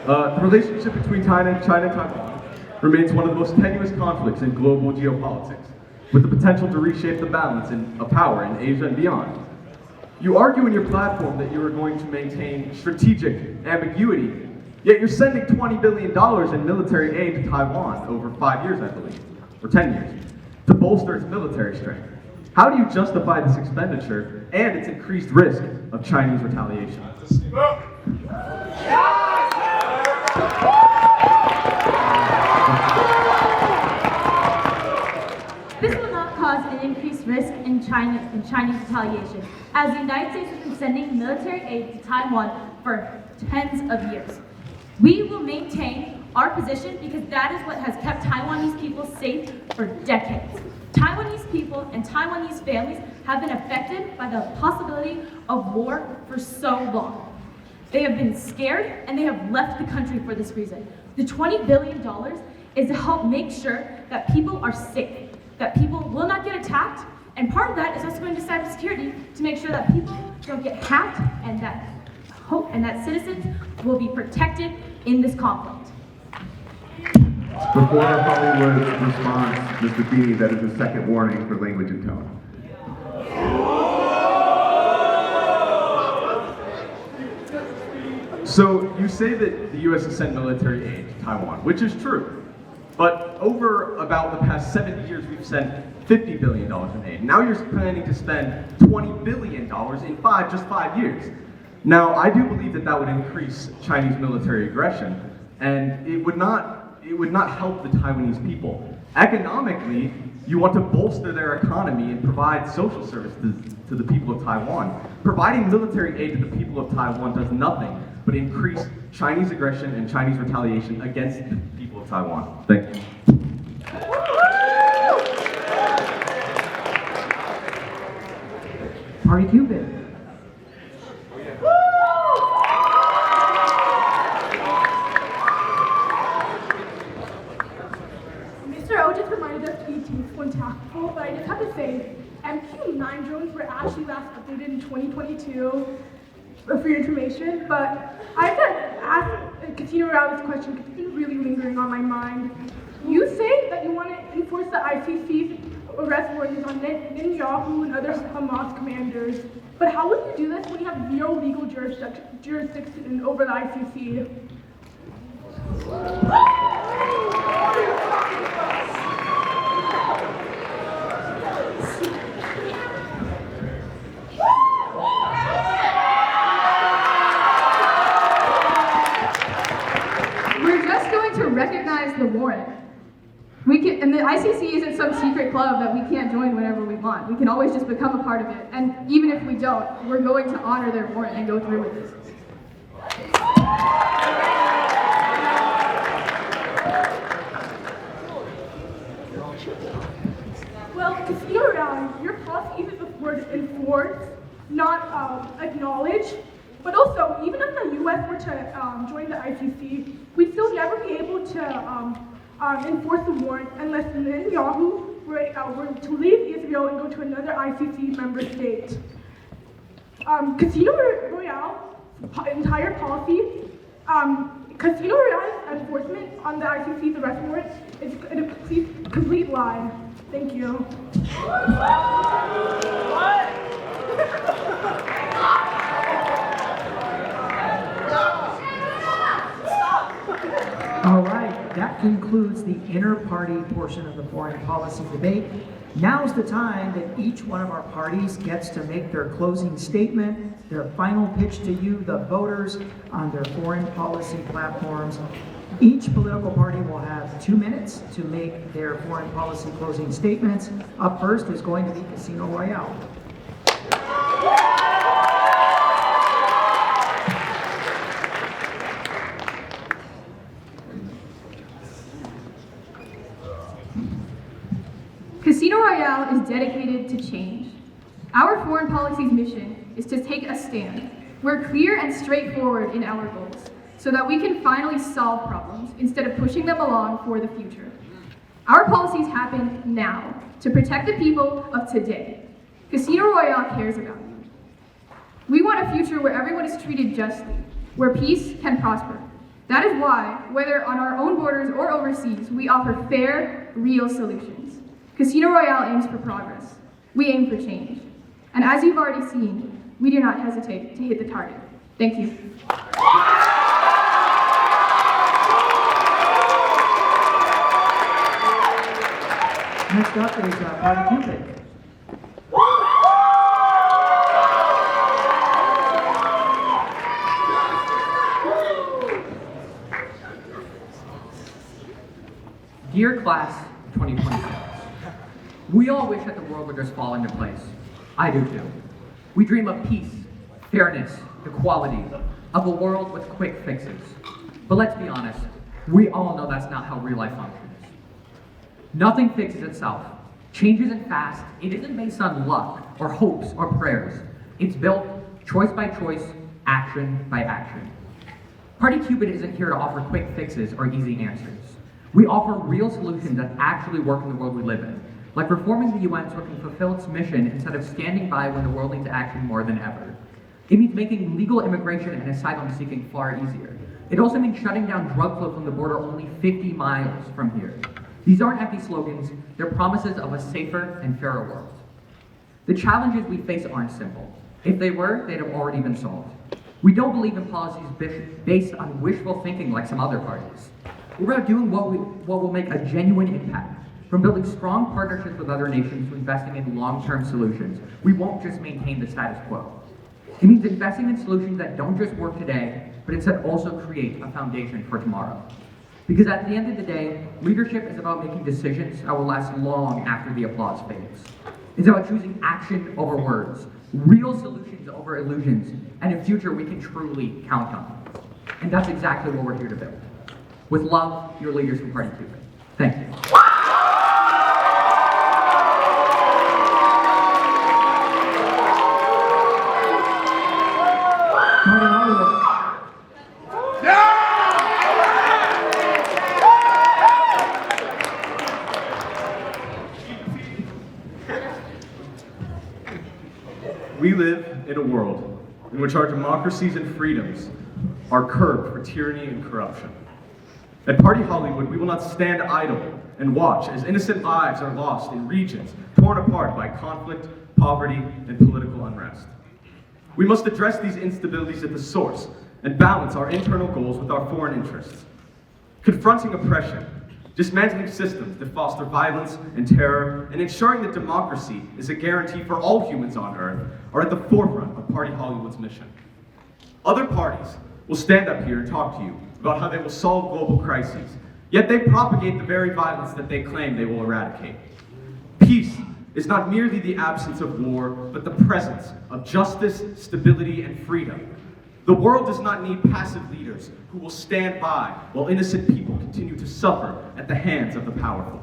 The relationship between China and Taiwan remains one of the most tenuous conflicts in global geopolitics, with the potential to reshape the balance of power in Asia and beyond. You argue in your platform that you are going to maintain strategic ambiguity, yet you're sending $20 billion in military aid to Taiwan over 5 years, I believe, or 10 years, to bolster its military strength. How do you justify this expenditure and its increased risk of Chinese retaliation? This will not cause an increased risk in Chinese retaliation, as the United States has been sending military aid to Taiwan for tens of years. We will maintain our position because that is what has kept Taiwanese people safe for decades. Taiwanese people and Taiwanese families have been affected by the possibility of war for so long. They have been scared and they have left the country for this reason. The $20 billion is to help make sure that people are safe, that people will not get attacked, and part of that is also going to cybersecurity to make sure that people don't get hacked and that citizens will be protected in this conflict. Before Hollywood responds, Mr. Feeney, that is a second warning for language and tone. So you say that the U.S. has sent military aid to Taiwan, which is true. But over about the past 70 years, we've sent $50 billion in aid. Now you're planning to spend $20 billion in just 5 years. Now, I do believe that that would increase Chinese military aggression, and it would not help the Taiwanese people. Economically, you want to bolster their economy and provide social services to the people of Taiwan. Providing military aid to the people of Taiwan does nothing but increase Chinese aggression and Chinese retaliation against the people of Taiwan. Thank you. Party Cupid. Mr. O just reminded us to be tasteful and tactful, but I just have to say, MQ-9 drones were actually last updated in 2022, for your information, but I ask Casino Royale this question because it's been really lingering on my mind. You say that you want to enforce the ICC's arrest warrants on Netanyahu and other Hamas commanders, but how will you do this when you have zero legal jurisdiction over the ICC? We're just going to recognize the warrant. We can, and the ICC isn't some secret club that we can't join whenever we want. We can always just become a part of it. And even if we don't, we're going to honor their warrant and go through with this. Well, Casino Royale, your policy uses the word enforce, not acknowledge. But also, even if the U.S. were to join the ICC, we'd still never be able to enforce the warrant unless Netanyahu were to leave Israel and go to another ICC member state. Casino Royale entire policy, Casino Royale's enforcement on the ICC's arrest warrant is a complete lie. Thank you. All right, that concludes the inter-party portion of the foreign policy debate. Now's the time that each one of our parties gets to make their closing statement, their final pitch to you, the voters, on their foreign policy platforms. Each political party will have 2 minutes to make their foreign policy closing statements. Up first is going to be Casino Royale. Casino Royale is dedicated to change. Our foreign policy's mission is to take a stand. We're clear and straightforward in our goals, so that we can finally solve problems instead of pushing them along for the future. Our policies happen now to protect the people of today. Casino Royale cares about you. We want a future where everyone is treated justly, where peace can prosper. That is why, whether on our own borders or overseas, we offer fair, real solutions. Casino Royale aims for progress. We aim for change. And as you've already seen, we do not hesitate to hit the target. Thank you. Next up is Party Cupid. Dear class of 2026, we all wish that the world would just fall into place. I do too. We dream of peace, fairness, equality, of a world with quick fixes. But let's be honest, we all know that's not how real life functions. Nothing fixes itself. Change isn't fast, it isn't based on luck, or hopes, or prayers. It's built choice by choice, action by action. Party Cupid isn't here to offer quick fixes or easy answers. We offer real solutions that actually work in the world we live in, like reforming the UN so it can fulfill its mission instead of standing by when the world needs action more than ever. It means making legal immigration and asylum seeking far easier. It also means shutting down drug flow from the border only 50 miles from here. These aren't empty slogans, they're promises of a safer and fairer world. The challenges we face aren't simple. If they were, they'd have already been solved. We don't believe in policies based on wishful thinking like some other parties. We're about doing what will make a genuine impact. From building strong partnerships with other nations to investing in long-term solutions, we won't just maintain the status quo. It means investing in solutions that don't just work today, but instead also create a foundation for tomorrow. Because at the end of the day, leadership is about making decisions that will last long after the applause fades. It's about choosing action over words, real solutions over illusions, and a future we can truly count on. And that's exactly what we're here to build. With love, your leaders from Party Cupid. Thank you. We live in a world in which our democracies and freedoms are curbed for tyranny and corruption. At Party Hollywood, we will not stand idle and watch as innocent lives are lost in regions torn apart by conflict, poverty, and political unrest. We must address these instabilities at the source and balance our internal goals with our foreign interests. Confronting oppression, dismantling systems that foster violence and terror, and ensuring that democracy is a guarantee for all humans on Earth are at the forefront of Party Hollywood's mission. Other parties will stand up here and talk to you about how they will solve global crises, yet they propagate the very violence that they claim they will eradicate. Peace is not merely the absence of war, but the presence of justice, stability, and freedom. The world does not need passive leaders who will stand by while innocent people continue to suffer at the hands of the powerful.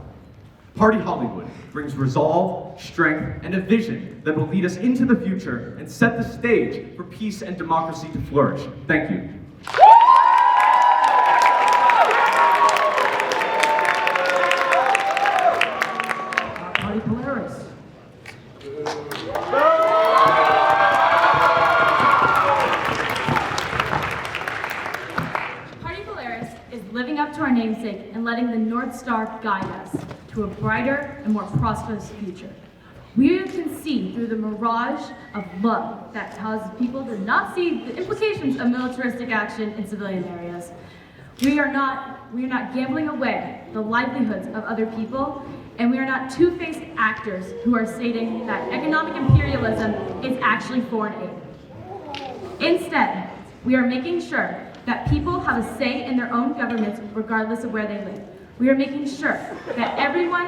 Party Hollywood brings resolve, strength, and a vision that will lead us into the future and set the stage for peace and democracy to flourish. Thank you. Party Polaris. Party Polaris is living up to our namesake and letting the North Star guide us to a brighter and more prosperous future. We can see through the mirage of love that causes people to not see the implications of militaristic action in civilian areas. We are not gambling away the livelihoods of other people, and we are not two-faced actors who are stating that economic imperialism is actually foreign aid. Instead, we are making sure that people have a say in their own governments regardless of where they live. We are making sure that everyone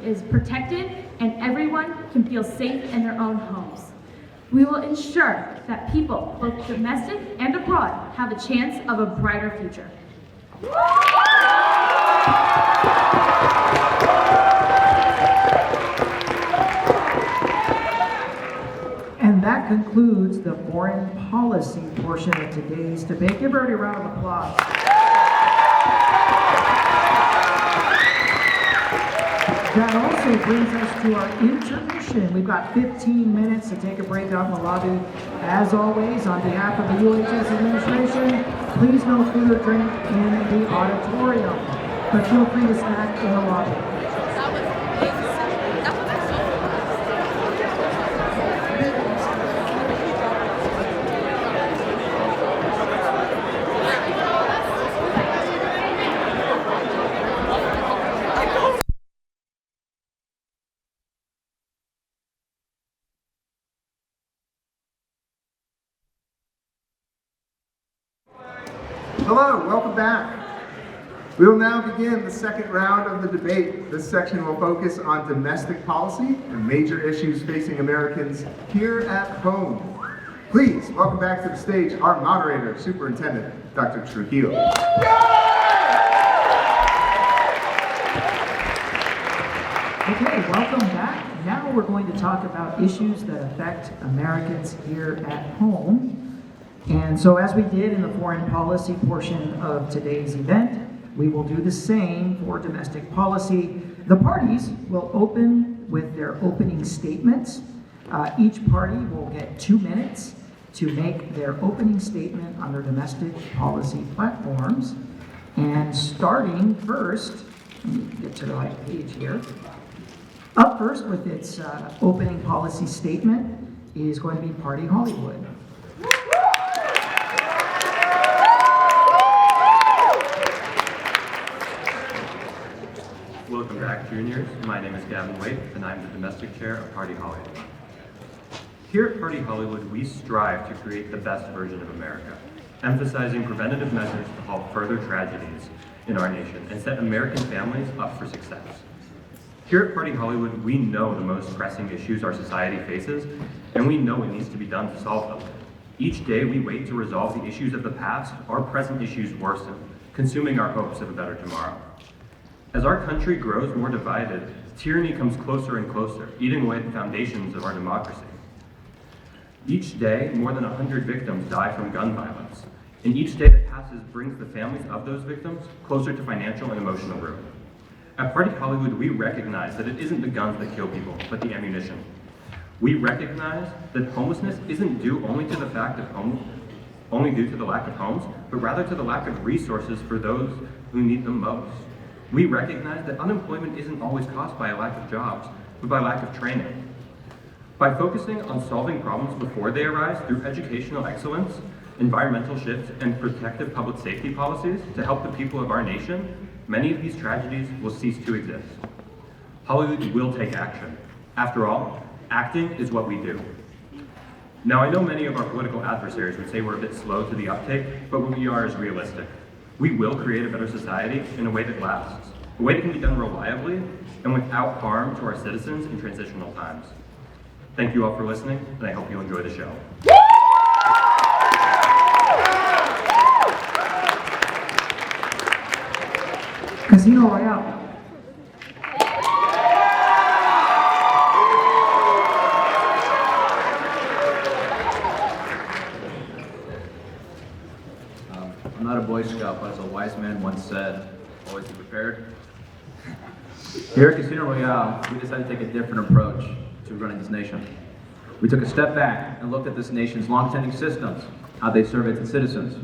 is protected and everyone can feel safe in their own homes. We will ensure that people, both domestic and abroad, have a chance of a brighter future. And that concludes the foreign policy portion of today's debate. Give everybody a round of applause. That also brings us to our intermission. We've got 15 minutes to take a break out in the lobby. As always, on behalf of the UHS administration, please no food or drink in the auditorium, but feel free to snack in the lobby. Hello, welcome back. We will now begin the second round of the debate. This section will focus on domestic policy and major issues facing Americans here at home. Please welcome back to the stage our moderator, Superintendent Dr. Trujillo. Okay, welcome back. Now we're going to talk about issues that affect Americans here at home. And so as we did in the foreign policy portion of today's event, we will do the same for domestic policy. The parties will open with their opening statements. Each party will get 2 minutes to make their opening statement on their domestic policy platforms. And starting first, let me get to the right page here. Up first with its opening policy statement is going to be Party Hollywood. Welcome back, juniors. My name is Gavin Waite, and I'm the domestic chair of Party Hollywood. Here at Party Hollywood, we strive to create the best version of America, emphasizing preventative measures to halt further tragedies in our nation and set American families up for success. Here at Party Hollywood, we know the most pressing issues our society faces, and we know what needs to be done to solve them. Each day we wait to resolve the issues of the past, our present issues worsen, consuming our hopes of a better tomorrow. As our country grows more divided, tyranny comes closer and closer, eating away at the foundations of our democracy. Each day, more than 100 victims die from gun violence, and each day that passes brings the families of those victims closer to financial and emotional ruin. At Party Hollywood, we recognize that it isn't the guns that kill people, but the ammunition. We recognize that homelessness isn't due only to the fact of only due to the lack of homes, but rather to the lack of resources for those who need them most. We recognize that unemployment isn't always caused by a lack of jobs, but by lack of training. By focusing on solving problems before they arise through educational excellence, environmental shifts, and protective public safety policies to help the people of our nation, many of these tragedies will cease to exist. Hollywood will take action. After all, acting is what we do. Now, I know many of our political adversaries would say we're a bit slow to the uptake, but what we are is realistic. We will create a better society in a way that lasts, a way that can be done reliably and without harm to our citizens in transitional times. Thank you all for listening, and I hope you enjoy the show. Casino Royale. I'm not a Boy Scout, but as a wise man once said, always be prepared. Here at Casino Royale, we decided to take a different approach to running this nation. We took a step back and looked at this nation's long-standing systems, how they serve its citizens,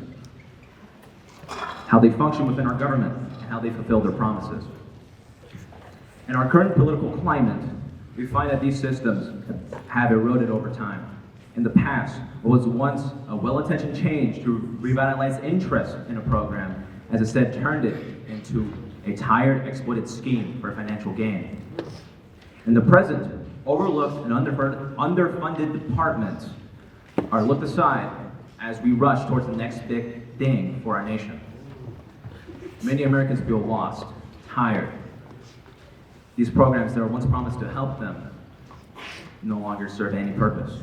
how they function within our government, and how they fulfill their promises. In our current political climate, we find that these systems have eroded over time. In the past, what was once a well-intentioned change to revitalize interest in a program has instead turned it into a tired, exploited scheme for financial gain. In the present, overlooked and underfunded departments are looked aside as we rush towards the next big thing for our nation. Many Americans feel lost, tired. These programs that were once promised to help them no longer serve any purpose.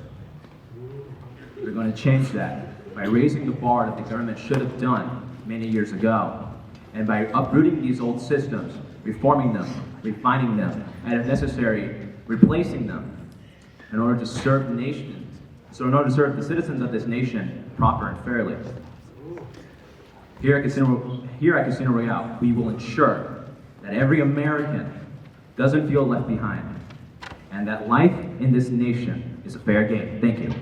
We're going to change that by raising the bar that the government should have done many years ago, and by uprooting these old systems, reforming them, refining them, and if necessary, replacing them in order to serve the nation, in order to serve the citizens of this nation proper and fairly. Here at Casino Royale, we will ensure that every American doesn't feel left behind, and that life in this nation is a fair game. Thank you.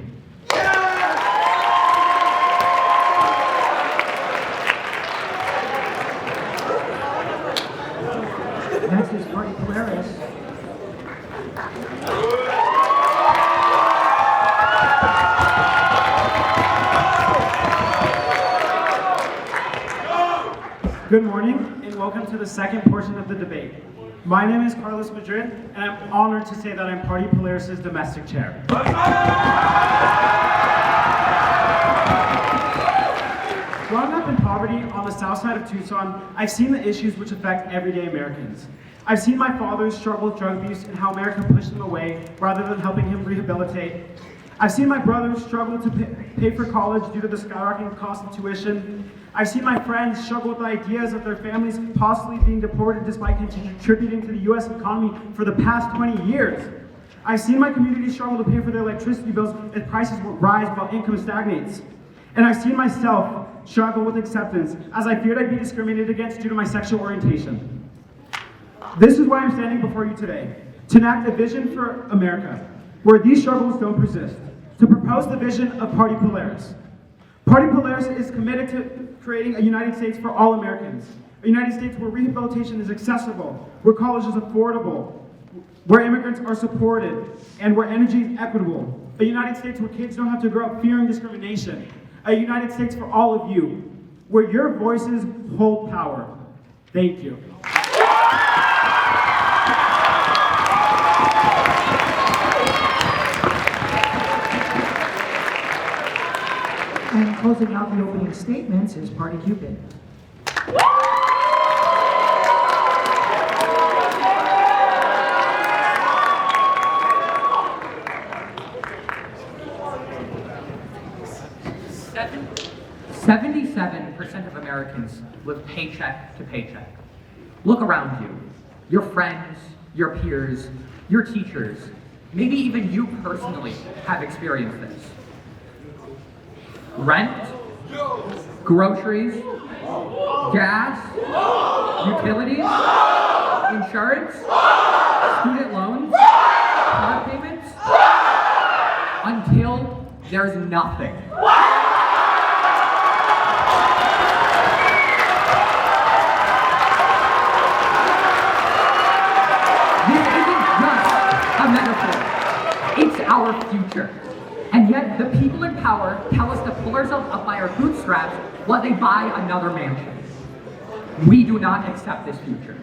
Next is Party Polaris. Good morning, and welcome to the second portion of the debate. My name is Carlos Madrid, and I'm honored to say that I'm Party Polaris' domestic chair. Growing up in poverty on the south side of Tucson, I've seen the issues which affect everyday Americans. I've seen my father struggle with drug abuse and how America pushed him away rather than helping him rehabilitate. I've seen my brothers struggle to pay for college due to the skyrocketing cost of tuition. I've seen my friends struggle with the ideas of their families possibly being deported despite contributing to the U.S. economy for the past 20 years. I've seen my community struggle to pay for their electricity bills as prices will rise while income stagnates. And I've seen myself struggle with acceptance as I feared I'd be discriminated against due to my sexual orientation. This is why I'm standing before you today, to enact a vision for America, where these struggles don't persist, to propose the vision of Party Polaris. Party Polaris is committed to creating a United States for all Americans, a United States where rehabilitation is accessible, where college is affordable, where immigrants are supported, and where energy is equitable, a United States where kids don't have to grow up fearing discrimination, a United States for all of you, where your voices hold power. Thank you. And closing out the opening statements is Party Cupid. Seven. 77% of Americans live paycheck to paycheck. Look around you. Your friends, your peers, your teachers, maybe even you personally have experienced this. Rent, groceries, gas, utilities, insurance, student loans, car payments, until there's nothing. our future. And yet, the people in power tell us to pull ourselves up by our bootstraps while they buy another mansion. We do not accept this future.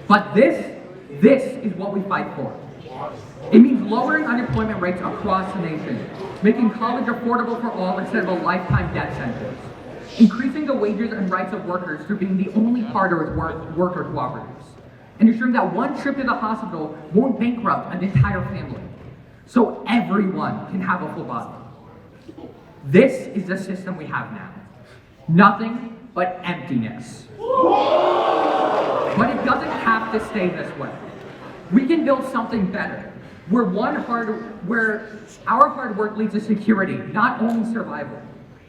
But this is what we fight for. It means lowering unemployment rates across the nation, making college affordable for all instead of a lifetime debt sentence, increasing the wages and rights of workers through being the only partner with worker cooperatives, and ensuring that one trip to the hospital won't bankrupt an entire family, so everyone can have a full body. This is the system we have now. Nothing but emptiness. But it doesn't have to stay this way. We can build something better, where our hard work leads to security, not only survival.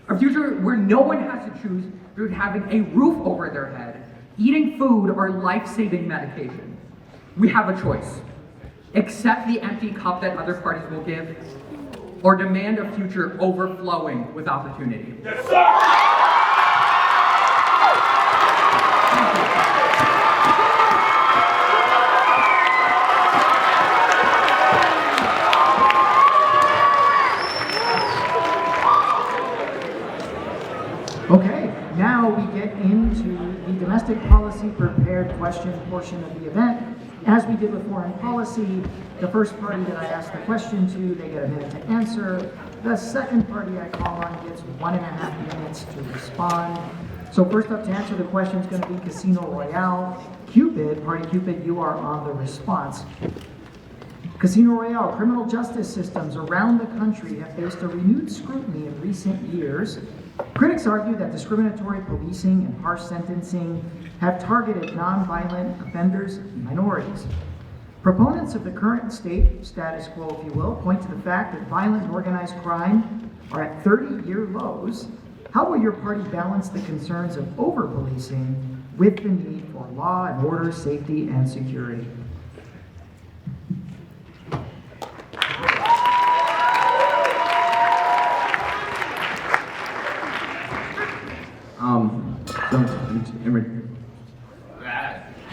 A future where no one has to choose between having a roof over their head, eating food, or life-saving medication. We have a choice. Accept the empty cup that other parties will give, or demand a future overflowing with opportunity. Yes, sir! Okay, now we get into the domestic policy prepared question portion of the event. As we did with foreign policy, the first party that I ask the question to, they get a minute to answer. The second party I call on gets 1.5 minutes to respond. So first up to answer the question is going to be Casino Royale. Cupid, Party Cupid, you are on the response. Casino Royale, criminal justice systems around the country have faced a renewed scrutiny in recent years. Critics argue that discriminatory policing and harsh sentencing have targeted non-violent offenders and minorities. Proponents of the current status quo, if you will, point to the fact that violent and organized crime are at 30-year lows. How will your party balance the concerns of over-policing with the need for law and order, safety, and security?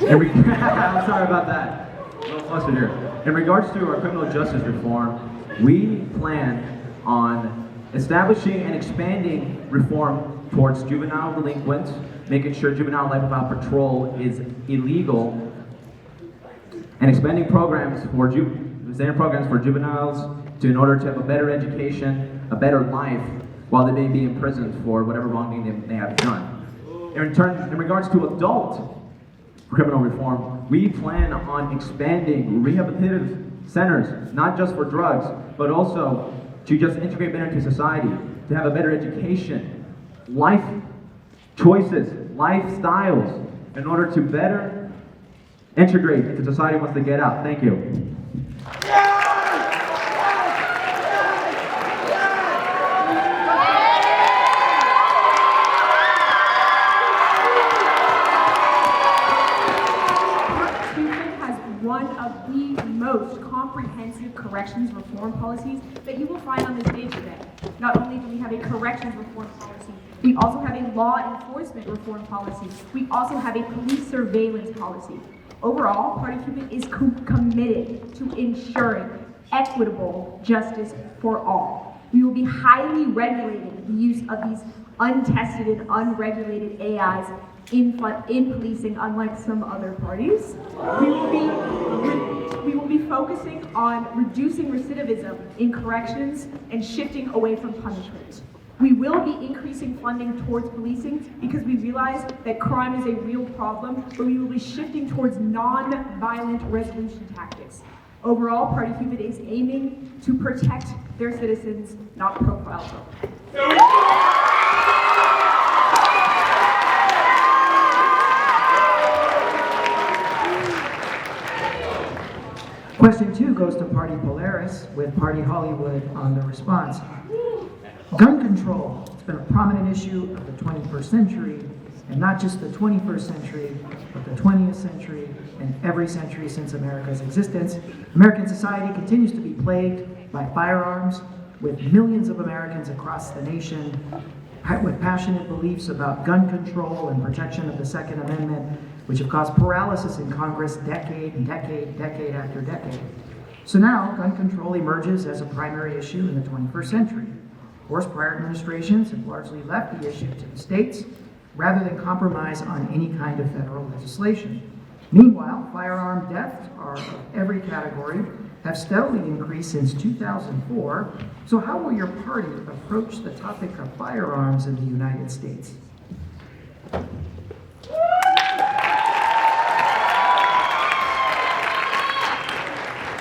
I'm sorry about that. A little flustered here. In regards to our criminal justice reform, we plan on establishing and expanding reform towards juvenile delinquents, making sure juvenile life without parole is illegal, and expanding programs for juveniles in order to have a better education, a better life, while they may be imprisoned for whatever wrongdoing they have done. In regards to adult criminal reform, we plan on expanding rehabilitative centers, not just for drugs, but also to just integrate better into society, to have a better education, life choices, lifestyles, in order to better integrate into society once they get out. Thank you. Comprehensive corrections reform policies that you will find on this stage today. Not only do we have a corrections reform policy, we also have a law enforcement reform policy. We also have a police surveillance policy. Overall, Party Cupid is committed to ensuring equitable justice for all. We will be highly regulating the use of these untested and unregulated AIs in policing, unlike some other parties. We will be focusing on reducing recidivism in corrections and shifting away from punishment. We will be increasing funding towards policing because we realize that crime is a real problem, but we will be shifting towards non-violent resolution tactics. Overall, Party Cupid is aiming to protect their citizens, not profile them. Question 2 goes to Party Polaris with Party Hollywood on the response. Gun control, it's been a prominent issue of the 21st century, and not just the 21st century, but the 20th century and every century since America's existence. American society continues to be plagued by firearms, with millions of Americans across the nation with passionate beliefs about gun control and protection of the Second Amendment, which have caused paralysis in Congress decade after decade. So now, gun control emerges as a primary issue in the 21st century. Of course, prior administrations have largely left the issue to the states rather than compromise on any kind of federal legislation. Meanwhile, firearm deaths are of every category, have steadily increased since 2004. So how will your party approach the topic of firearms in the United States?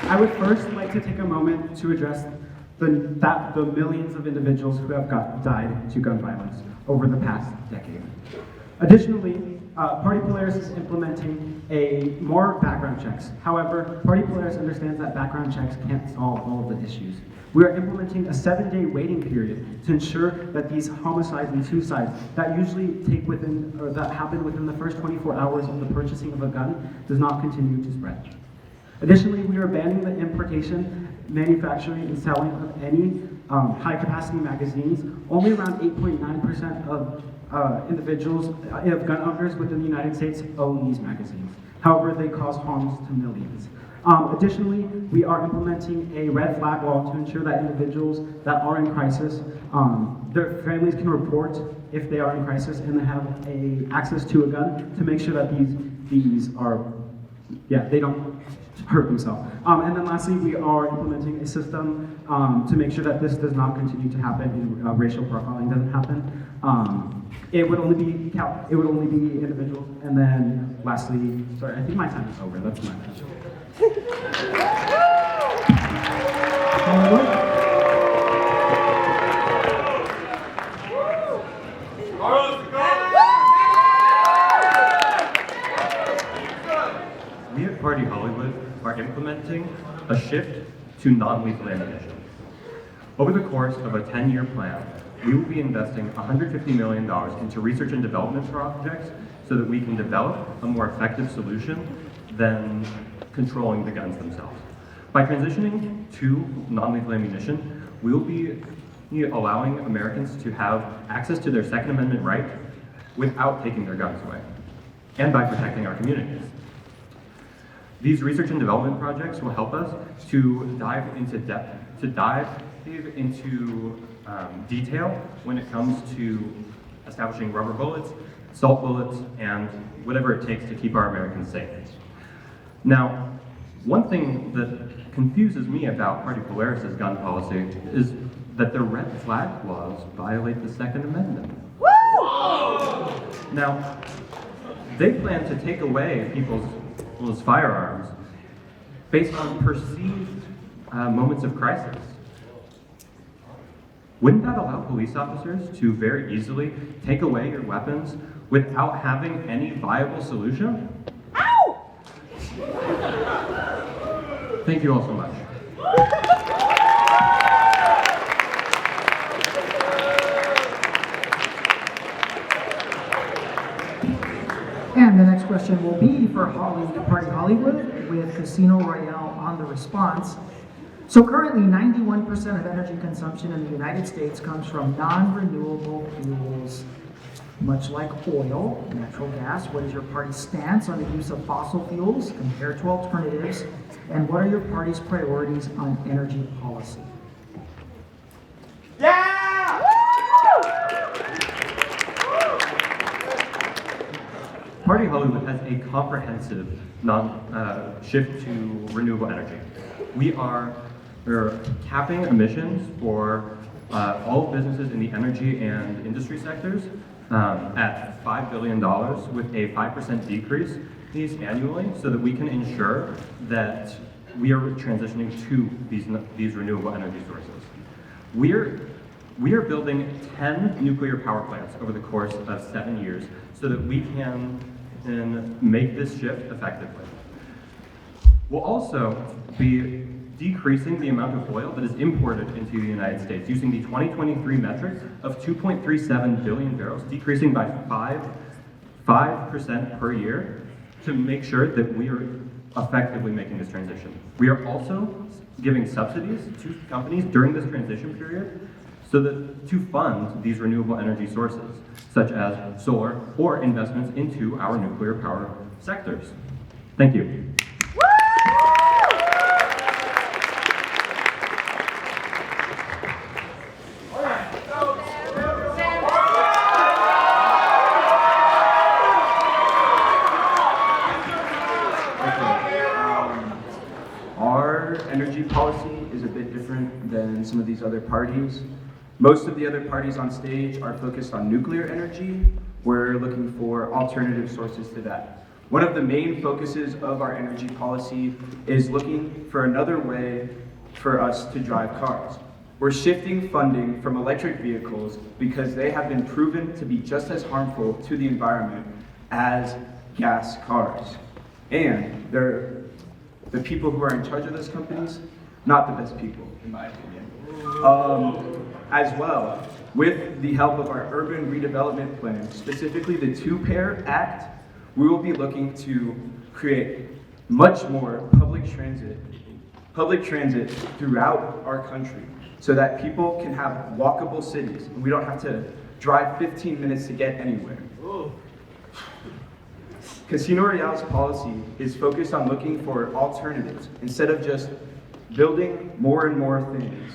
I would first like to take a moment to address the millions of individuals who have died to gun violence over the past decade. Additionally, Party Polaris is implementing more background checks. However, Party Polaris understands that background checks can't solve all of the issues. We are implementing a 7-day waiting period to ensure that these homicides and suicides that usually that happen within the first 24 hours of the purchasing of a gun does not continue to spread. Additionally, we are banning the importation, manufacturing, and selling of any high-capacity magazines. Only around 8.9% of individuals, of gun owners within the United States own these magazines. However, they cause harms to millions. Additionally, we are implementing a red flag law to ensure that individuals that are in crisis, their families can report if they are in crisis and they have access to a gun to make sure that these are, they don't hurt themselves. And then lastly, we are implementing a system to make sure that this does not continue to happen and racial profiling doesn't happen. It would only be individuals. And then lastly, sorry, I think my time is over. That's my time. We at Party Hollywood are implementing a shift to non-lethal ammunition. Over the course of a 10-year plan, we will be investing $150 million into research and development projects so that we can develop a more effective solution than controlling the guns themselves. By transitioning to non-lethal ammunition, we will be allowing Americans to have access to their Second Amendment right without taking their guns away, and by protecting our communities. These research and development projects will help us to dive into detail when it comes to establishing rubber bullets, salt bullets, and whatever it takes to keep our Americans safe. Now, one thing that confuses me about Party Polaris' gun policy is that their red flag laws violate the Second Amendment. Now, they plan to take away people's firearms based on perceived moments of crisis. Wouldn't that allow police officers to very easily take away your weapons without having any viable solution? Ow! Thank you all so much. And the next question will be for Party Hollywood with Casino Royale on the response. So currently, 91% of energy consumption in the United States comes from non-renewable fuels, much like oil, natural gas. What is your party's stance on the use of fossil fuels compared to alternatives? And what are your party's priorities on energy policy? Party Hollywood has a comprehensive shift to renewable energy. We're capping emissions for all businesses in the energy and industry sectors at $5 billion with a 5% decrease annually so that we can ensure that we are transitioning to these renewable energy sources. We are building 10 nuclear power plants over the course of 7 years so that we can make this shift effectively. We'll also be decreasing the amount of oil that is imported into the United States using the 2023 metric of 2.37 billion barrels, decreasing by 5% per year to make sure that we are effectively making this transition. We are also giving subsidies to companies during this transition period to fund these renewable energy sources, such as solar or investments into our nuclear power sectors. Thank you. some of these other parties. Most of the other parties on stage are focused on nuclear energy. We're looking for alternative sources to that. One of the main focuses of our energy policy is looking for another way for us to drive cars. We're shifting funding from electric vehicles because they have been proven to be just as harmful to the environment as gas cars. And the people who are in charge of those companies, not the best people, in my opinion. As well, with the help of our urban redevelopment plan, specifically the Two-Pair Act, we will be looking to create much more public transit throughout our country so that people can have walkable cities and we don't have to drive 15 minutes to get anywhere. Casino Royale's policy is focused on looking for alternatives instead of just building more and more things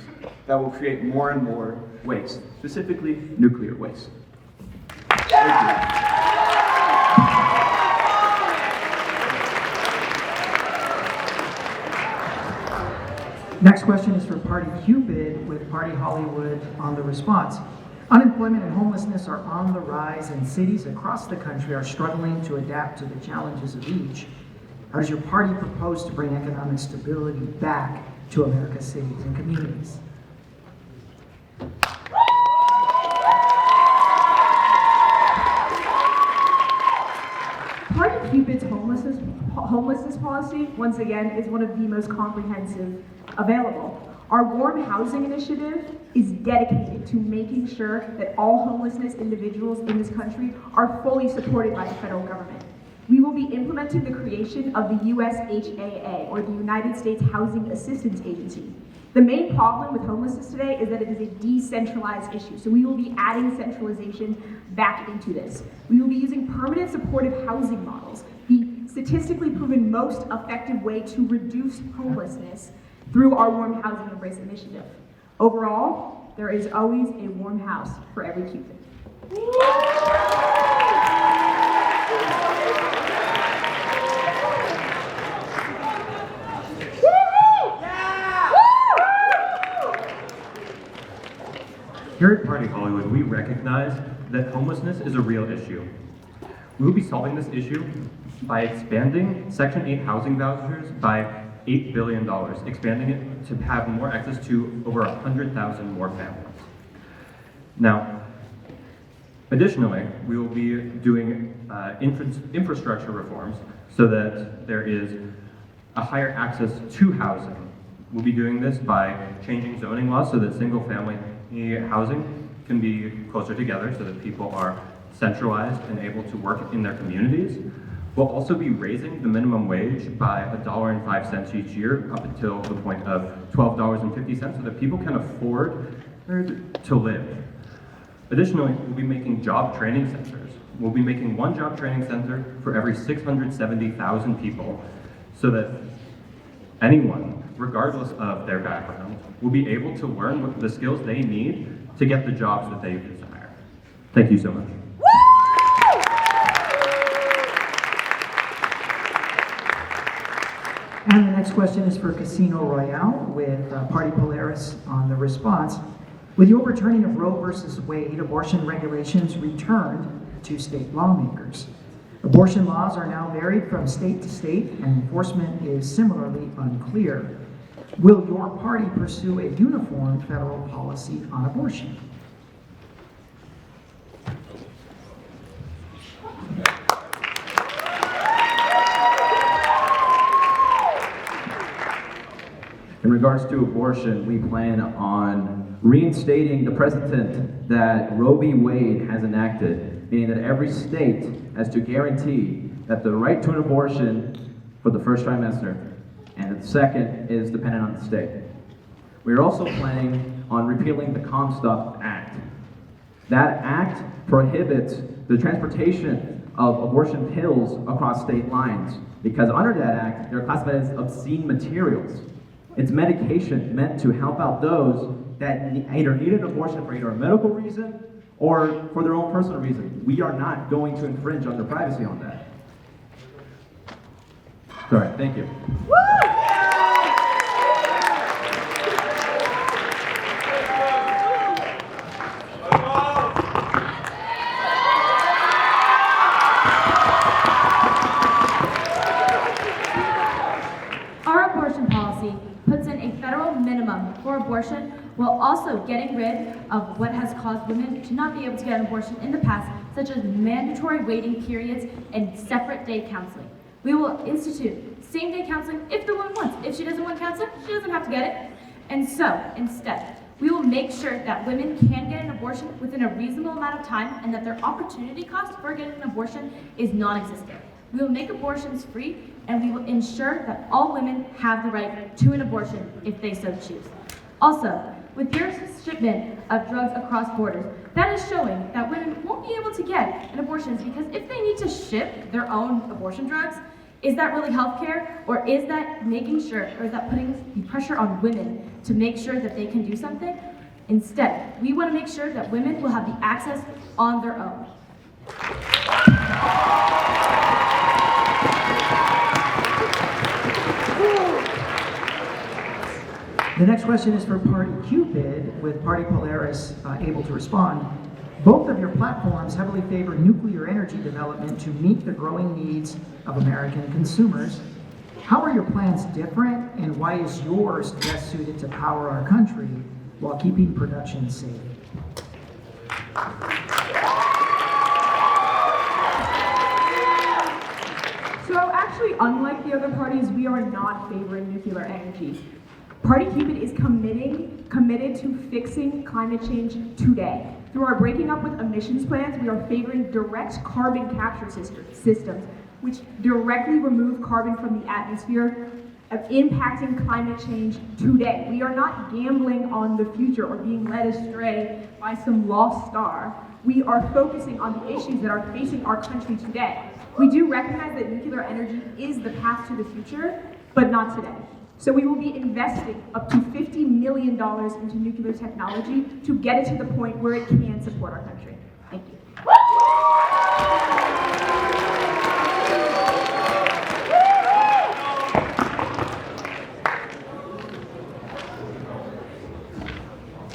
that will create more and more waste, specifically nuclear waste. Thank you. Next question is for Party Cupid with Party Hollywood on the response. Unemployment and homelessness are on the rise, and cities across the country are struggling to adapt to the challenges of each. How does your party propose to bring economic stability back to America's cities and communities? Party Cupid's homelessness policy, once again, is one of the most comprehensive available. Our warm housing initiative is dedicated to making sure that all homelessness individuals in this country are fully supported by the federal government. We will be implementing the creation of the USHAA, or the United States Housing Assistance Agency. The main problem with homelessness today is that it is a decentralized issue, so we will be adding centralization back into this. We will be using permanent supportive housing models, the statistically proven most effective way to reduce homelessness through our Warm Housing Embrace initiative. Overall, there is always a warm house for every Cupid. Here at Party Hollywood, we recognize that homelessness is a real issue. We will be solving this issue by expanding Section 8 housing vouchers by $8 billion, expanding it to have more access to over 100,000 more families. Now, additionally, we will be doing infrastructure reforms so that there is a higher access to housing. We'll be doing this by changing zoning laws so that single-family housing can be closer together so that people are centralized and able to work in their communities. We'll also be raising the minimum wage by $1.05 each year up until the point of $12.50 so that people can afford to live. Additionally, we'll be making job training centers. We'll be making one job training center for every 670,000 people so that anyone, regardless of their background, will be able to learn the skills they need to get the jobs that they desire. Thank you so much. And the next question is for Casino Royale with Party Polaris on the response. With the overturning of Roe versus Wade, abortion regulations returned to state lawmakers. Abortion laws are now varied from state to state, and enforcement is similarly unclear. Will your party pursue a uniform federal policy on abortion? In regards to abortion, we plan on reinstating the precedent that Roe v. Wade has enacted, meaning that every state has to guarantee that the right to an abortion for the first trimester, and the second is dependent on the state. We are also planning on repealing the Comstock Act. That act prohibits the transportation of abortion pills across state lines, because under that act, they're classified as obscene materials. It's medication meant to help out those that either need an abortion for either a medical reason or for their own personal reason. We are not going to infringe on their privacy on that. All right, thank you. getting rid of what has caused women to not be able to get an abortion in the past, such as mandatory waiting periods and separate day counseling. We will institute same-day counseling if the woman wants. If she doesn't want counseling, she doesn't have to get it. And so, instead, we will make sure that women can get an abortion within a reasonable amount of time and that their opportunity cost for getting an abortion is non-existent. We will make abortions free, and we will ensure that all women have the right to an abortion if they so choose. Also, with your shipment of drugs across borders, that is showing that women won't be able to get an abortion, because if they need to ship their own abortion drugs, is that really healthcare, or is that making sure, or is that putting the pressure on women to make sure that they can do something? Instead, we want to make sure that women will have the access on their own. The next question is for Party Cupid, with Party Polaris able to respond. Both of your platforms heavily favor nuclear energy development to meet the growing needs of American consumers. How are your plans different, and why is yours best suited to power our country while keeping production safe? So actually, unlike the other parties, we are not favoring nuclear energy. Party Cupid is committed to fixing climate change today. Through our breaking up with emissions plans, we are favoring direct carbon capture systems, which directly remove carbon from the atmosphere, impacting climate change today. We are not gambling on the future or being led astray by some lost star. We are focusing on the issues that are facing our country today. We do recognize that nuclear energy is the path to the future, but not today. So we will be investing up to $50 million into nuclear technology to get it to the point where it can support our country. Thank you.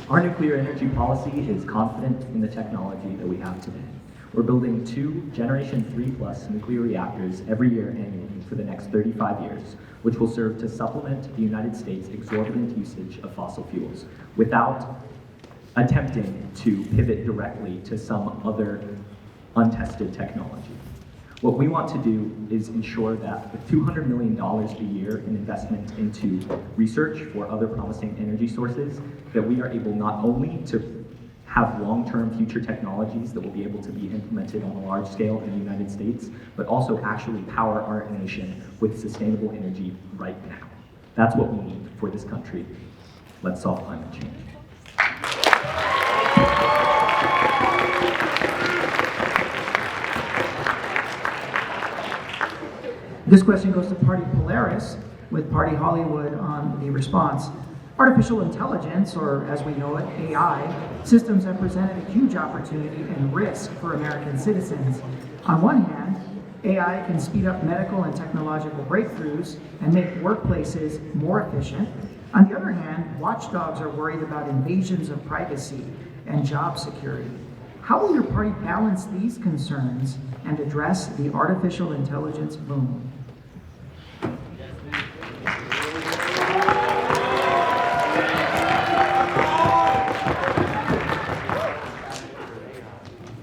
Our nuclear energy policy is confident in the technology that we have today. We're building 2 Generation 3+ nuclear reactors every year annually for the next 35 years, which will serve to supplement the United States' exorbitant usage of fossil fuels without attempting to pivot directly to some other untested technology. What we want to do is ensure that with $200 million a year in investment into research for other promising energy sources, that we are able not only to have long-term future technologies that will be able to be implemented on a large scale in the United States, but also actually power our nation with sustainable energy right now. That's what we need for this country. Let's solve climate change. This question goes to Party Polaris, with Party Hollywood on the response. Artificial intelligence, or as we know it, AI, systems have presented a huge opportunity and risk for American citizens. On one hand, AI can speed up medical and technological breakthroughs and make workplaces more efficient. On the other hand, watchdogs are worried about invasions of privacy and job security. How will your party balance these concerns and address the artificial intelligence boom?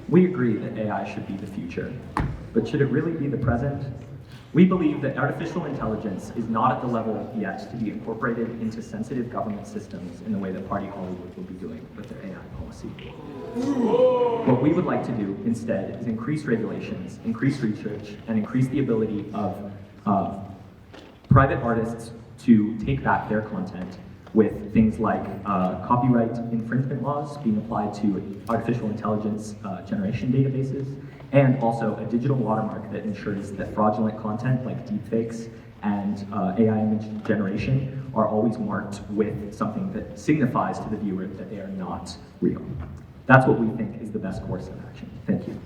We agree that AI should be the future, but should it really be the present? We believe that artificial intelligence is not at the level yet to be incorporated into sensitive government systems in the way that Party Hollywood will be doing with their AI policy. What we would like to do instead is increase regulations, increase research, and increase the ability of private artists to take back their content with things like copyright infringement laws being applied to artificial intelligence generation databases, and also a digital watermark that ensures that fraudulent content like deepfakes and AI image generation are always marked with something that signifies to the viewer that they are not real. That's what we think is the best course of action. Thank you.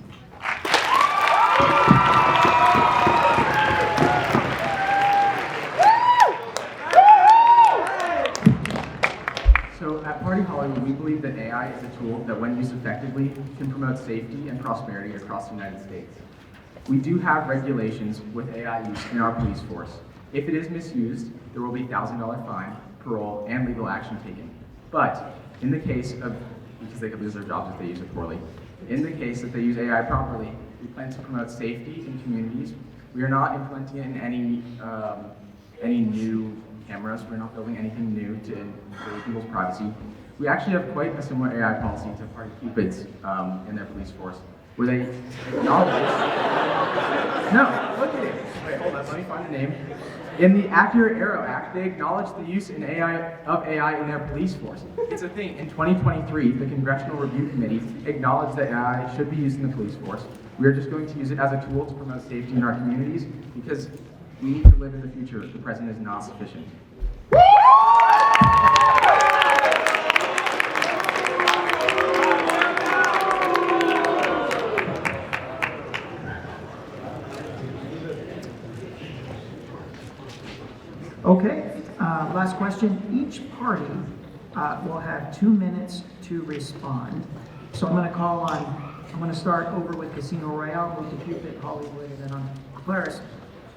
So at Party Hollywood, we believe that AI is a tool that, when used effectively, can promote safety and prosperity across the United States. We do have regulations with AI use in our police force. If it is misused, there will be a $1,000 fine, parole, and legal action taken. But In the case of, because they could lose their jobs if they use it poorly. In the case that they use AI properly, we plan to promote safety in communities. We are not implementing it in any new cameras. We're not building anything new to invade people's privacy. We actually have quite a similar AI policy to Party Cupid's in their police force, where they acknowledge. No, look at it. Wait, hold on. Let me find the name. In the Accurate Arrow Act, they acknowledge the use of AI in their police force. It's a thing. In 2023, the Congressional Review Committee acknowledged that AI should be used in the police force. We are just going to use it as a tool to promote safety in our communities because we need to live in the future. The present is not sufficient. Okay, last question. Each party will have 2 minutes to respond. So I'm going to start over with Casino Royale, with the Cupid, Hollywood, and then on Claris.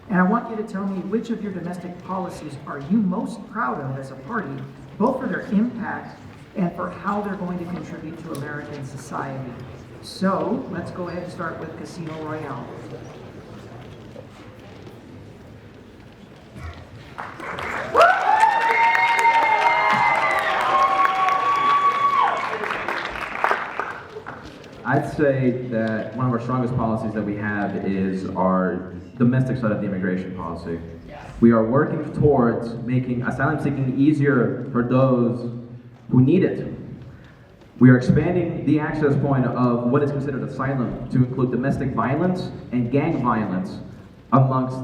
And I want you to tell me which of your domestic policies are you most proud of as a party, both for their impact and for how they're going to contribute to American society. So let's go ahead and start with Casino Royale. I'd say that one of our strongest policies that we have is our domestic side of the immigration policy. We are working towards making asylum seeking easier for those who need it. We are expanding the access point of what is considered asylum to include domestic violence and gang violence amongst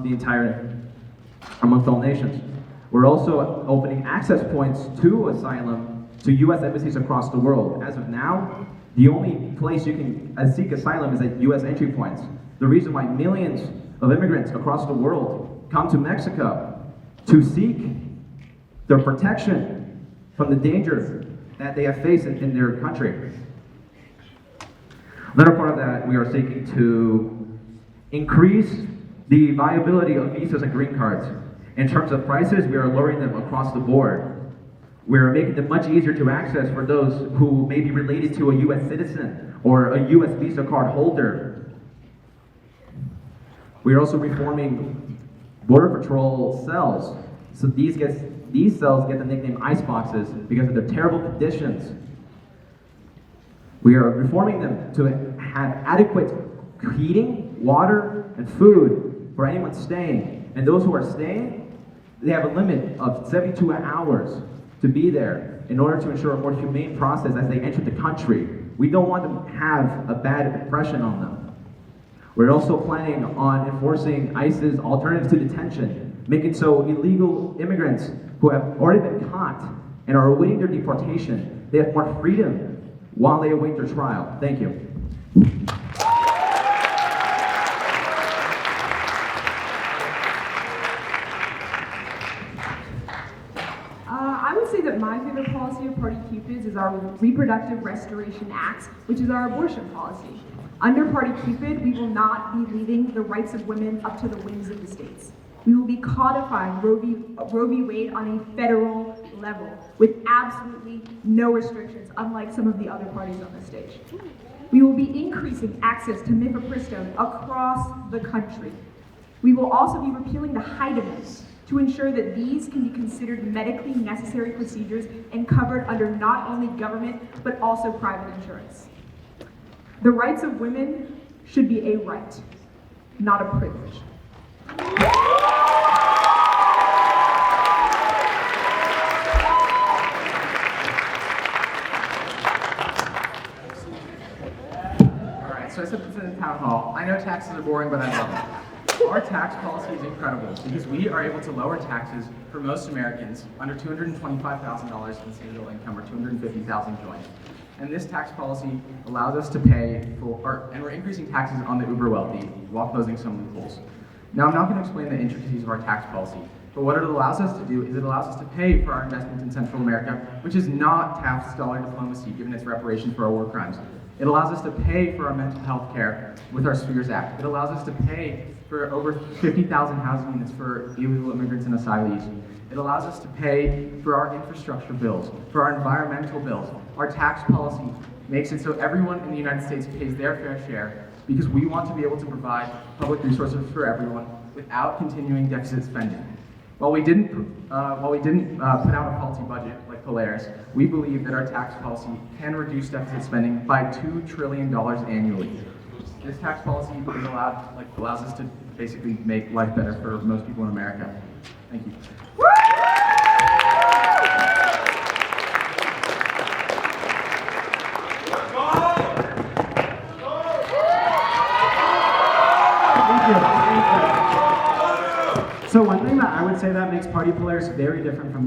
all nations. We're also opening access points to asylum to U.S. embassies across the world. As of now, the only place you can seek asylum is at U.S. entry points. The reason why millions of immigrants across the world come to Mexico to seek their protection from the danger that they have faced in their country. Another part of that, we are seeking to increase the viability of visas and green cards. In terms of prices, we are lowering them across the board. We're making them much easier to access for those who may be related to a U.S. citizen or a U.S. visa card holder. We are also reforming Border Patrol cells. So these cells get the nickname ice boxes because of their terrible conditions. We are reforming them to have adequate heating, water, and food for anyone staying. And those who are staying, they have a limit of 72 hours to be there in order to ensure a more humane process as they enter the country. We don't want to have a bad impression on them. We're also planning on enforcing ICE's alternatives to detention, making so illegal immigrants who have already been caught and are awaiting their deportation, they have more freedom while they await their trial. Thank you. I would say that my favorite policy of Party Cupid's is our Reproductive Restoration Act, which is our abortion policy. Under Party Cupid, we will not be leaving the rights of women up to the whims of the states. We will be codifying Roe v. Wade on a federal level with absolutely no restrictions, unlike some of the other parties on the stage. We will be increasing access to mifepristone across the country. We will also be repealing the Hyde Amendment to ensure that these can be considered medically necessary procedures and covered under not only government, but also private insurance. The rights of women should be a right, not a privilege. All right, so I said this in the town hall. I know taxes are boring, but I love them. Our tax policy is incredible because we are able to lower taxes for most Americans under $225,000 in single income or $250,000 joint. And this tax policy allows us to pay for, and we're increasing taxes on the uber wealthy while closing some loopholes. Now, I'm not going to explain the intricacies of our tax policy, but what it allows us to do is it allows us to pay for our investments in Central America, which is not tax dollar diplomacy given its reparations for our war crimes. It allows us to pay for our mental health care with our Spheres Act. It allows us to pay for over 50,000 housing units for illegal immigrants and asylees. It allows us to pay for our infrastructure bills, for our environmental bills. Our tax policy makes it so everyone in the United States pays their fair share because we want to be able to provide public resources for everyone without continuing deficit spending. While we didn't put out a faulty budget like Polaris, we believe that our tax policy can reduce deficit spending by $2 trillion annually. This tax policy allows us to basically make life better for most people in America. Thank you. So one thing that I would say that makes Party Polaris very different from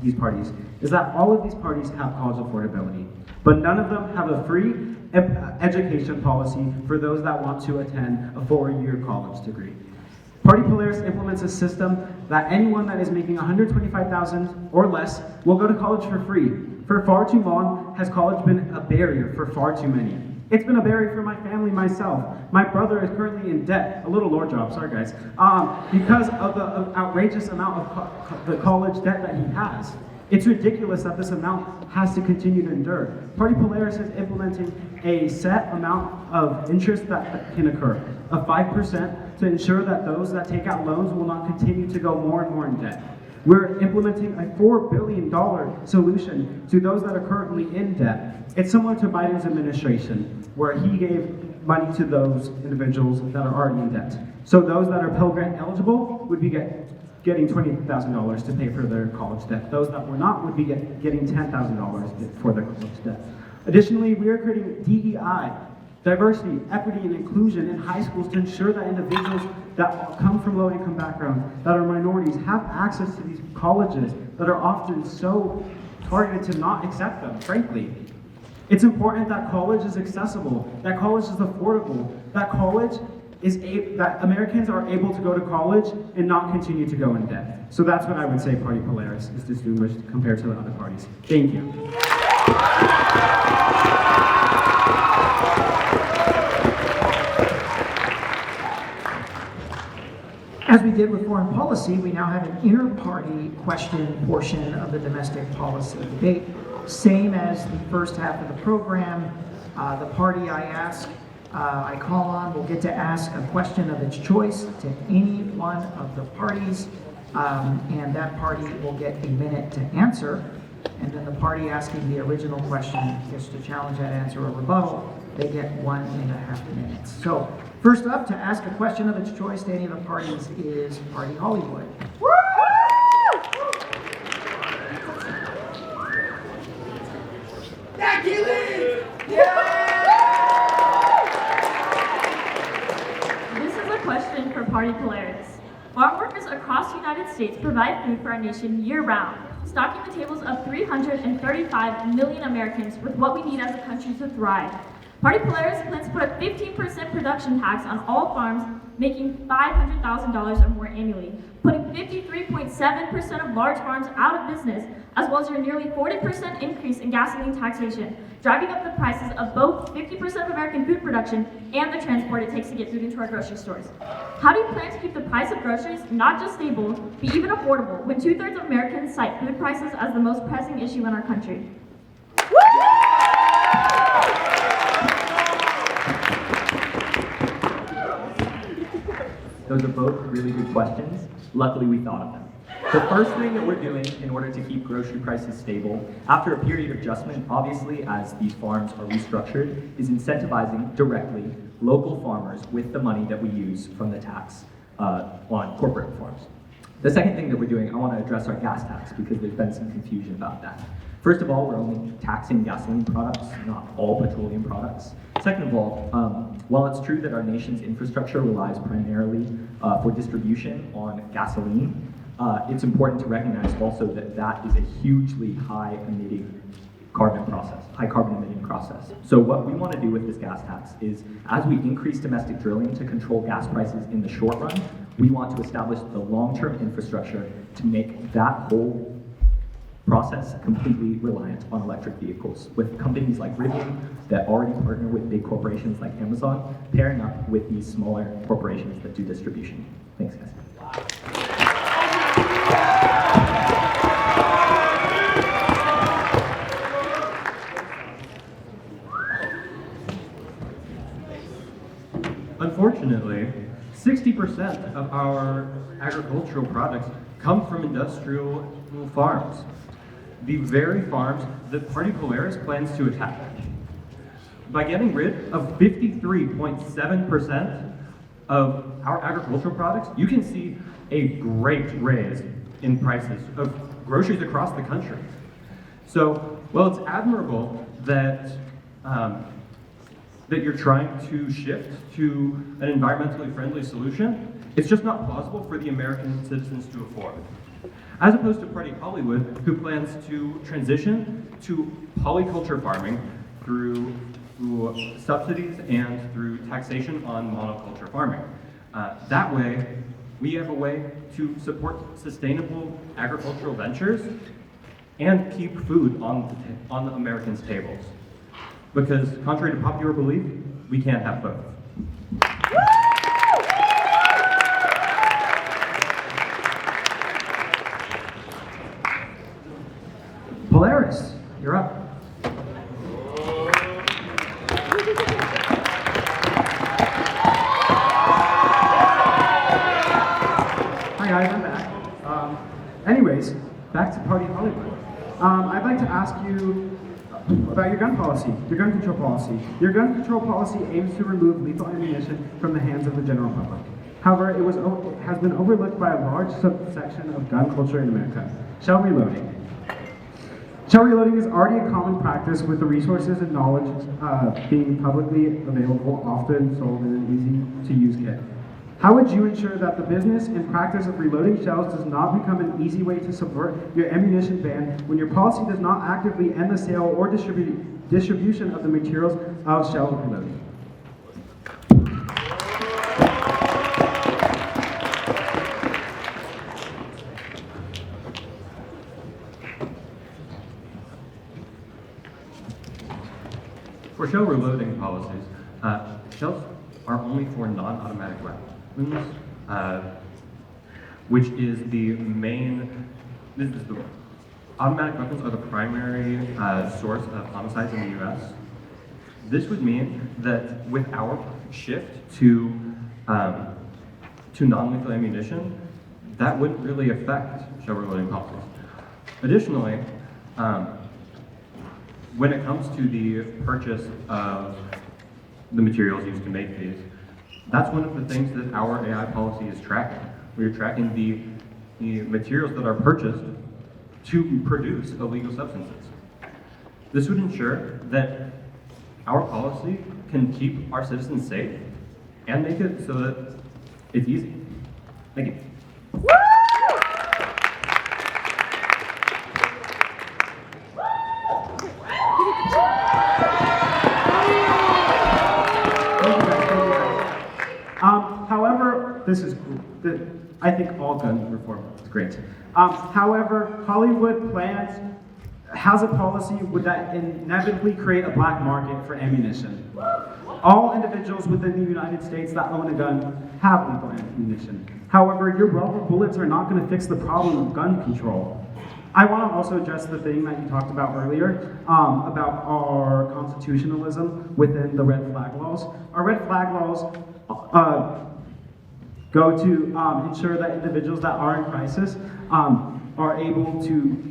these parties is that all of these parties have college affordability, but none of them have a free education policy for those that want to attend a 4-year college degree. Party Polaris implements a system that anyone that is making $125,000 or less will go to college for free. For far too long has college been a barrier for far too many. It's been a barrier for my family, myself. My brother is currently in debt, a little lore job, sorry guys, because of the outrageous amount of the college debt that he has. It's ridiculous that this amount has to continue to endure. Party Polaris is implementing a set amount of interest that can occur, of 5%, to ensure that those that take out loans will not continue to go more and more in debt. We're implementing a $4 billion solution to those that are currently in debt. It's similar to Biden's administration, where he gave money to those individuals that are already in debt. So those that are Pell Grant eligible would be getting $20,000 to pay for their college debt. Those that were not would be getting $10,000 for their college debt. Additionally, we are creating DEI, diversity, equity, and inclusion in high schools to ensure that individuals that come from low-income backgrounds, that are minorities, have access to these colleges that are often so targeted to not accept them, frankly. It's important that college is accessible, that college is affordable, that that Americans are able to go to college and not continue to go in debt. So that's what I would say Party Polaris is distinguished compared to the other parties. Thank you. As we did with foreign policy, we now have an inter-party question portion of the domestic policy debate. Same as the first half of the program, the party I call on will get to ask a question of its choice to any one of the parties, and that party will get a minute to answer. And then the party asking the original question gets to challenge that answer or rebuttal. They get 1.5 minutes. So first up to ask a question of its choice to any of the parties is Party Hollywood. This is a question for Party Polaris. Farm workers across the United States provide food for our nation year-round, stocking the tables of 335 million Americans with what we need as a country to thrive. Party Polaris plans to put a 15% production tax on all farms making $500,000 or more annually, putting 53.7% of large farms out of business, as well as your nearly 40% increase in gasoline taxation, driving up the prices of both 50% of American food production and the transport it takes to get food into our grocery stores. How do you plan to keep the price of groceries not just stable, but even affordable, when 2/3 of Americans cite food prices as the most pressing issue in our country? Those are both really good questions. Luckily, we thought of them. The first thing that we're doing in order to keep grocery prices stable, after a period of adjustment, obviously, as these farms are restructured, is incentivizing directly local farmers with the money that we use from the tax on corporate farms. The second thing that we're doing, I want to address our gas tax because there's been some confusion about that. First of all, we're only taxing gasoline products, not all petroleum products. Second of all, while it's true that our nation's infrastructure relies primarily for distribution on gasoline, it's important to recognize also that that is a hugely high carbon emitting process. So what we want to do with this gas tax is, as we increase domestic drilling to control gas prices in the short run, we want to establish the long-term infrastructure to make that whole process completely reliant on electric vehicles, with companies like Rivian that already partner with big corporations like Amazon, pairing up with these smaller corporations that do distribution. Thanks, guys. Unfortunately, 60% of our agricultural products come from industrial farms. The very farms that Party Polaris plans to attack. By getting rid of 53.7% of our agricultural products, you can see a great raise in prices of groceries across the country. So, while it's admirable that that you're trying to shift to an environmentally friendly solution, it's just not plausible for the American citizens to afford. As opposed to Party Hollywood, who plans to transition to polyculture farming through subsidies and through taxation on monoculture farming. That way, we have a way to support sustainable agricultural ventures and keep food on the Americans' tables. Because contrary to popular belief, we can't have both. Polaris, you're up. Hi guys, I'm back. Anyways, back to Party Hollywood. I'd like to ask you about your gun policy, your gun control policy. Your gun control policy aims to remove lethal ammunition from the hands of the general public. However, it has been overlooked by a large subsection of gun culture in America. Shell reloading. Shell reloading is already a common practice, with the resources and knowledge being publicly available, often sold in an easy-to-use kit. How would you ensure that the business and practice of reloading shells does not become an easy way to subvert your ammunition ban when your policy does not actively end the sale or distribution of the materials of shell reloading? For shell reloading policies, shells are only for non-automatic weapons, which is the main. Automatic weapons are the primary source of homicides in the U.S. This would mean that with our shift to non-lethal ammunition, that wouldn't really affect shell reloading policies. Additionally, when it comes to the purchase of the materials used to make these, that's one of the things that our AI policy is tracking. We are tracking the materials that are purchased to produce illegal substances. This would ensure that our policy can keep our citizens safe and make it so that it's easy. Thank you. However, this is I think all gun reform is great. However, Hollywood has a policy that inevitably create a black market for ammunition. All individuals within the United States that own a gun have lethal ammunition. However, your rubber bullets are not going to fix the problem of gun control. I want to also address the thing that you talked about earlier, about our constitutionalism within the red flag laws. Our red flag laws go to ensure that individuals that are in crisis are able to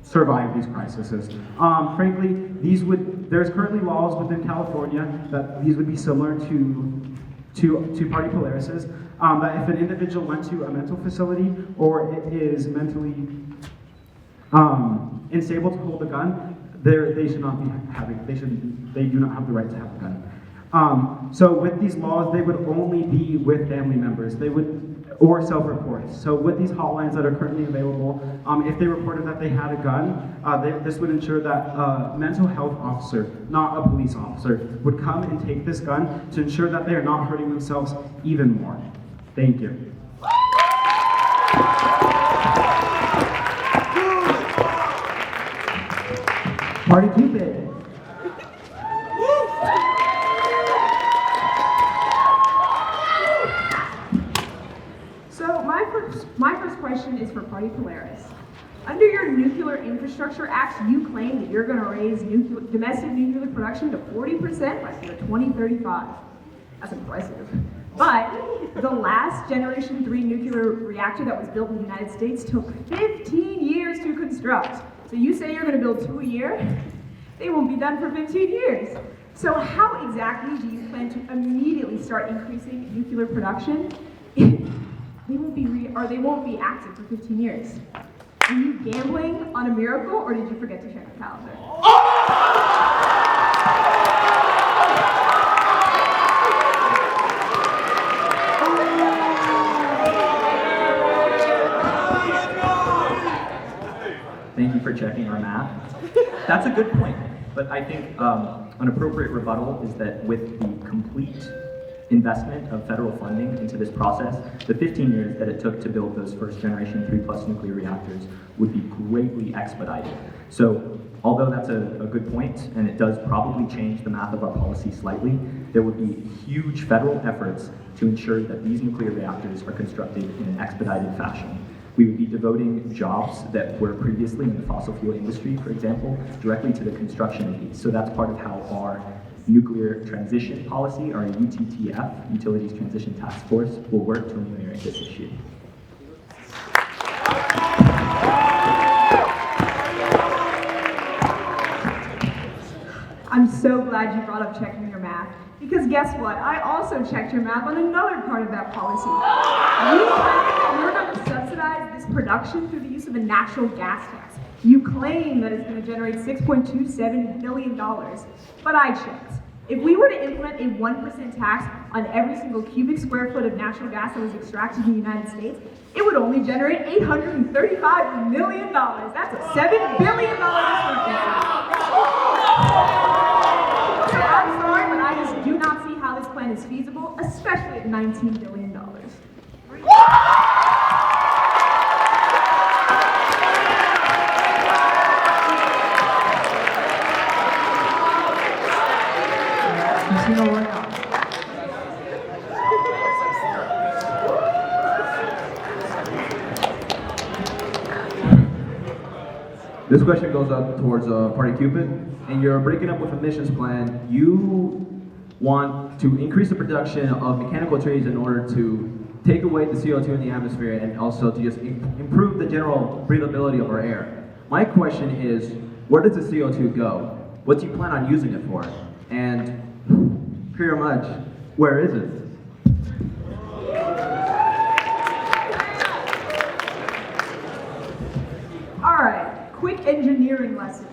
survive these crises. Frankly, there's currently laws within California that these would be similar to Party Polaris's, that if an individual went to a mental facility or is mentally unstable to hold a gun, they should not be they do not have the right to have a gun. So with these laws, they would only be with family members. Or self-report. So with these hotlines that are currently available, if they reported that they had a gun, this would ensure that a mental health officer, not a police officer, would come and take this gun to ensure that they are not hurting themselves even more. Thank you. Party Cupid. So my first question is for Party Polaris. Under your Nuclear Infrastructure Act, you claim that you're going to raise domestic nuclear production to 40% by the year 2035. That's impressive. But the last Generation 3 nuclear reactor that was built in the United States took 15 years to construct. So you say you're going to build 2 a year? They won't be done for 15 years. So how exactly do you plan to immediately start increasing nuclear production? They won't be active for 15 years. Are you gambling on a miracle, or did you forget to check the calendar? Thank you for checking our math. That's a good point, but I think an appropriate rebuttal is that with the complete investment of federal funding into this process, the 15 years that it took to build those first generation 3+ nuclear reactors would be greatly expedited. So although that's a good point, and it does probably change the math of our policy slightly, there would be huge federal efforts to ensure that these nuclear reactors are constructed in an expedited fashion. We would be devoting jobs that were previously in the fossil fuel industry, for example, directly to the construction of these. So that's part of how our nuclear transition policy, our UTTF, Utilities Transition Task Force, will work to ameliorate this issue. I'm so glad you brought up checking your math, because guess what? I also checked your math on another part of that policy. You claim that you're going to subsidize this production through the use of a natural gas tax. You claim that it's going to generate $6.27 billion, but I checked. If we were to implement a 1% tax on every single cubic square foot of natural gas that was extracted in the United States, it would only generate $835 million. That's a $7 billion discrepancy. So I'm sorry, but I just do not see how this plan is feasible, especially at $19 billion. Casino Royale. This question goes up towards Party Cupid. And you're breaking up with a missions plan. You want to increase the production of mechanical trees in order to take away the CO2 in the atmosphere and also to just improve the general breathability of our air. My question is, where does the CO2 go? What do you plan on using it for? And pretty much, where is it? All right, quick engineering lesson.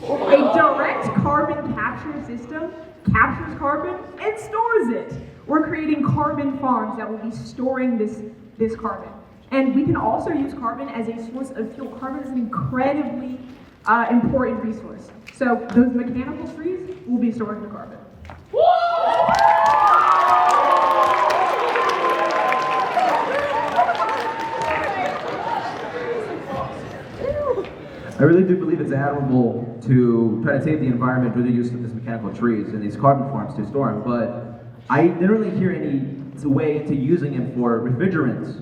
A direct carbon capture system captures carbon and stores it. We're creating carbon farms that will be storing this carbon. And we can also use carbon as a source of fuel. Carbon is an incredibly important resource. So those mechanical trees will be storing the carbon. I really do believe it's admirable to try to save the environment through the use of these mechanical trees and these carbon farms to store them, but I didn't really hear any way into using them for refrigerants,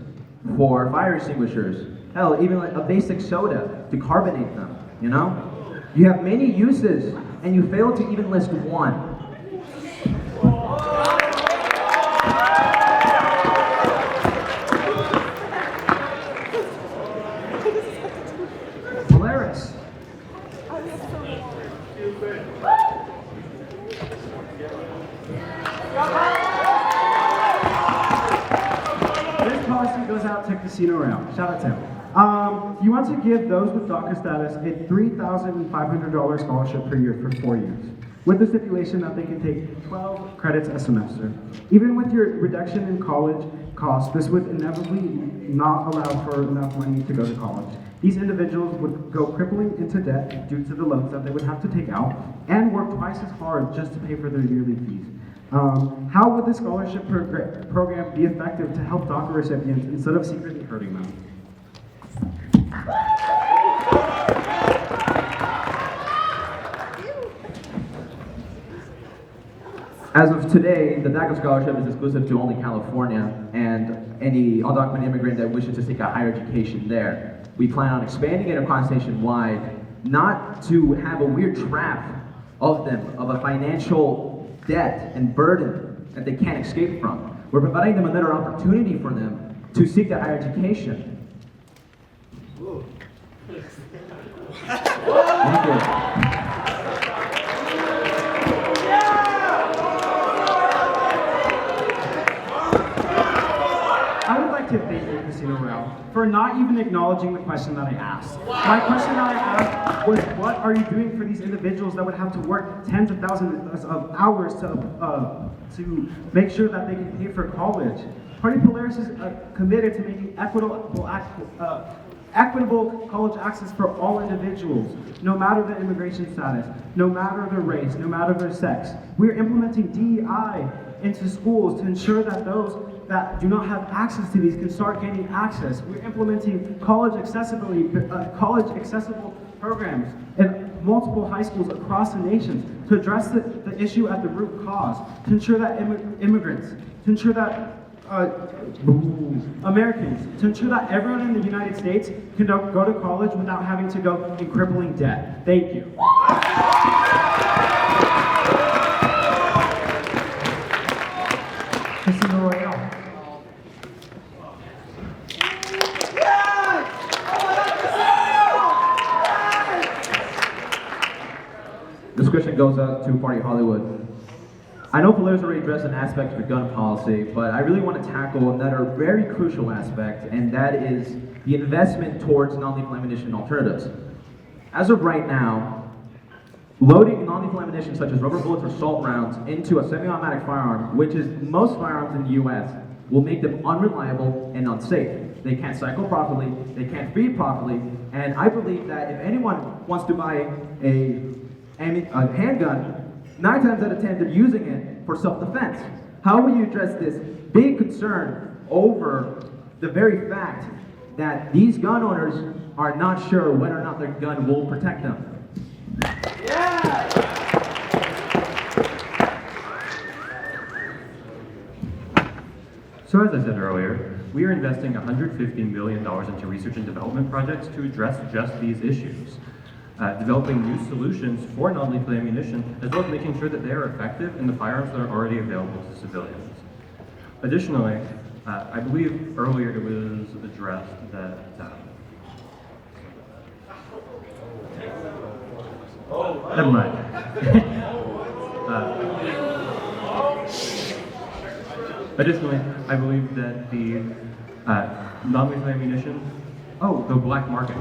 for fire extinguishers, hell, even like a basic soda to carbonate them, you know? You have many uses, and you fail to even list one. Polaris. This policy goes out to Casino Royale. Shout out to him. You want to give those with DACA status a $3,500 scholarship per year for 4 years, with the stipulation that they can take 12 credits a semester. Even with your reduction in college costs, this would inevitably not allow for enough money to go to college. These individuals would go crippling into debt due to the loans that they would have to take out and work twice as hard just to pay for their yearly fees. How would this scholarship program be effective to help DACA recipients instead of secretly hurting them? As of today, the DACA scholarship is exclusive to only California and any undocumented immigrant that wishes to seek a higher education there. We plan on expanding it across nationwide, not to have a weird trap of them, of a financial debt and burden that they can't escape from. We're providing them another opportunity for them to seek that higher education. Thank you. I would like to thank you, Casino Royale, for not even acknowledging the question that I asked. My question that I asked was, what are you doing for these individuals that would have to work tens of thousands of hours to make sure that they can pay for college? Party Polaris is committed to making equitable college access for all individuals, no matter their immigration status, no matter their race, no matter their sex. We're implementing DEI into schools to ensure that those that do not have access to these can start gaining access. We're implementing college accessible programs in multiple high schools across the nation to address the issue at the root cause, to ensure that immigrants, to ensure that Americans, to ensure that everyone in the United States can go to college without having to go in crippling debt. Thank you. Casino Royale. This question goes out to Party Hollywood. I know Polaris already addressed an aspect of the gun policy, but I really want to tackle another very crucial aspect, and that is the investment towards non-lethal ammunition alternatives. As of right now, loading non-lethal ammunition such as rubber bullets or salt rounds into a semi-automatic firearm, which is most firearms in the US, will make them unreliable and unsafe. They can't cycle properly, they can't feed properly, and I believe that if anyone wants to buy a handgun, 9 times out of 10 they're using it for self-defense. How will you address this big concern over the very fact that these gun owners are not sure whether or not their gun will protect them? So as I said earlier, we are investing $150 million into research and development projects to address just these issues. Developing new solutions for non-lethal ammunition, as well as making sure that they are effective in the firearms that are already available to civilians. Additionally, I believe earlier it was addressed that never mind. Additionally, I believe that the non-lethal ammunition, the black market,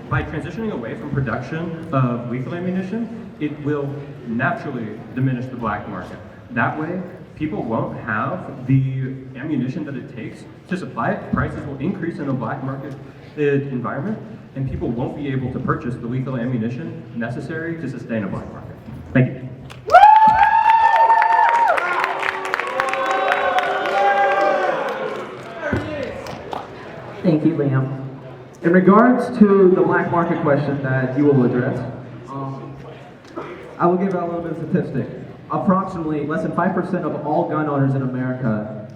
by transitioning away from production of lethal ammunition, it will naturally diminish the black market. That way, people won't have the ammunition that it takes to supply it. Prices will increase in a black market environment, and people won't be able to purchase the lethal ammunition necessary to sustain a black market. Thank you. Thank you, Liam. In regards to the black market question that you will address, I will give out a little bit of statistic. Approximately less than 5% of all gun owners in America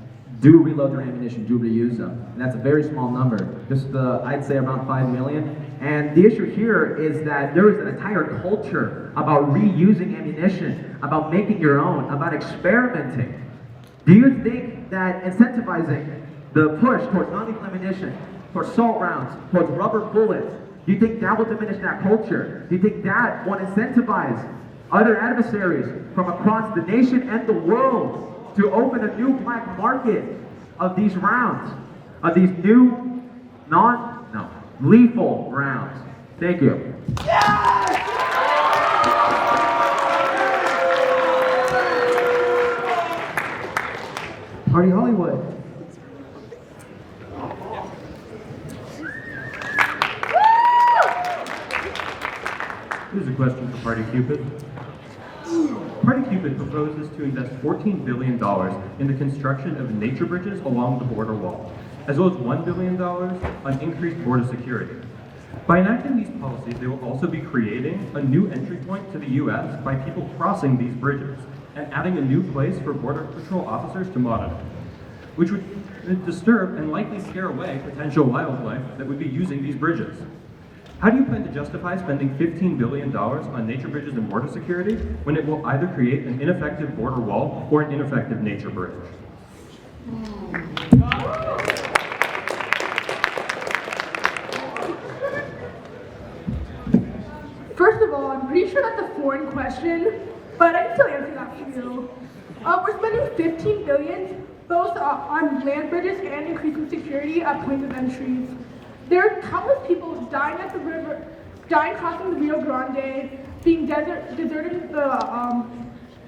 do reload their ammunition, do reuse them. And that's a very small number, just I'd say around 5 million. And the issue here is that there is an entire culture about reusing ammunition, about making your own, about experimenting. Do you think that incentivizing the push towards non-lethal ammunition, towards salt rounds, towards rubber bullets, do you think that will diminish that culture? Do you think that will incentivize other adversaries from across the nation and the world to open a new black market of these rounds, of these new lethal rounds? Thank you. Party Hollywood. Here's a question for Party Cupid. Party Cupid proposes to invest $14 billion in the construction of nature bridges along the border wall, as well as $1 billion on increased border security. By enacting these policies, they will also be creating a new entry point to the U.S. by people crossing these bridges. and adding a new place for Border Patrol officers to monitor, which would disturb and likely scare away potential wildlife that would be using these bridges. How do you plan to justify spending $15 billion on nature bridges and border security when it will either create an ineffective border wall or an ineffective nature bridge? First of all, I'm pretty sure that's a foreign question, but I can still answer that for you. We're spending $15 billion both on land bridges and increasing security at points of entries. There are countless people dying at the river, dying crossing the Rio Grande, being deserted in the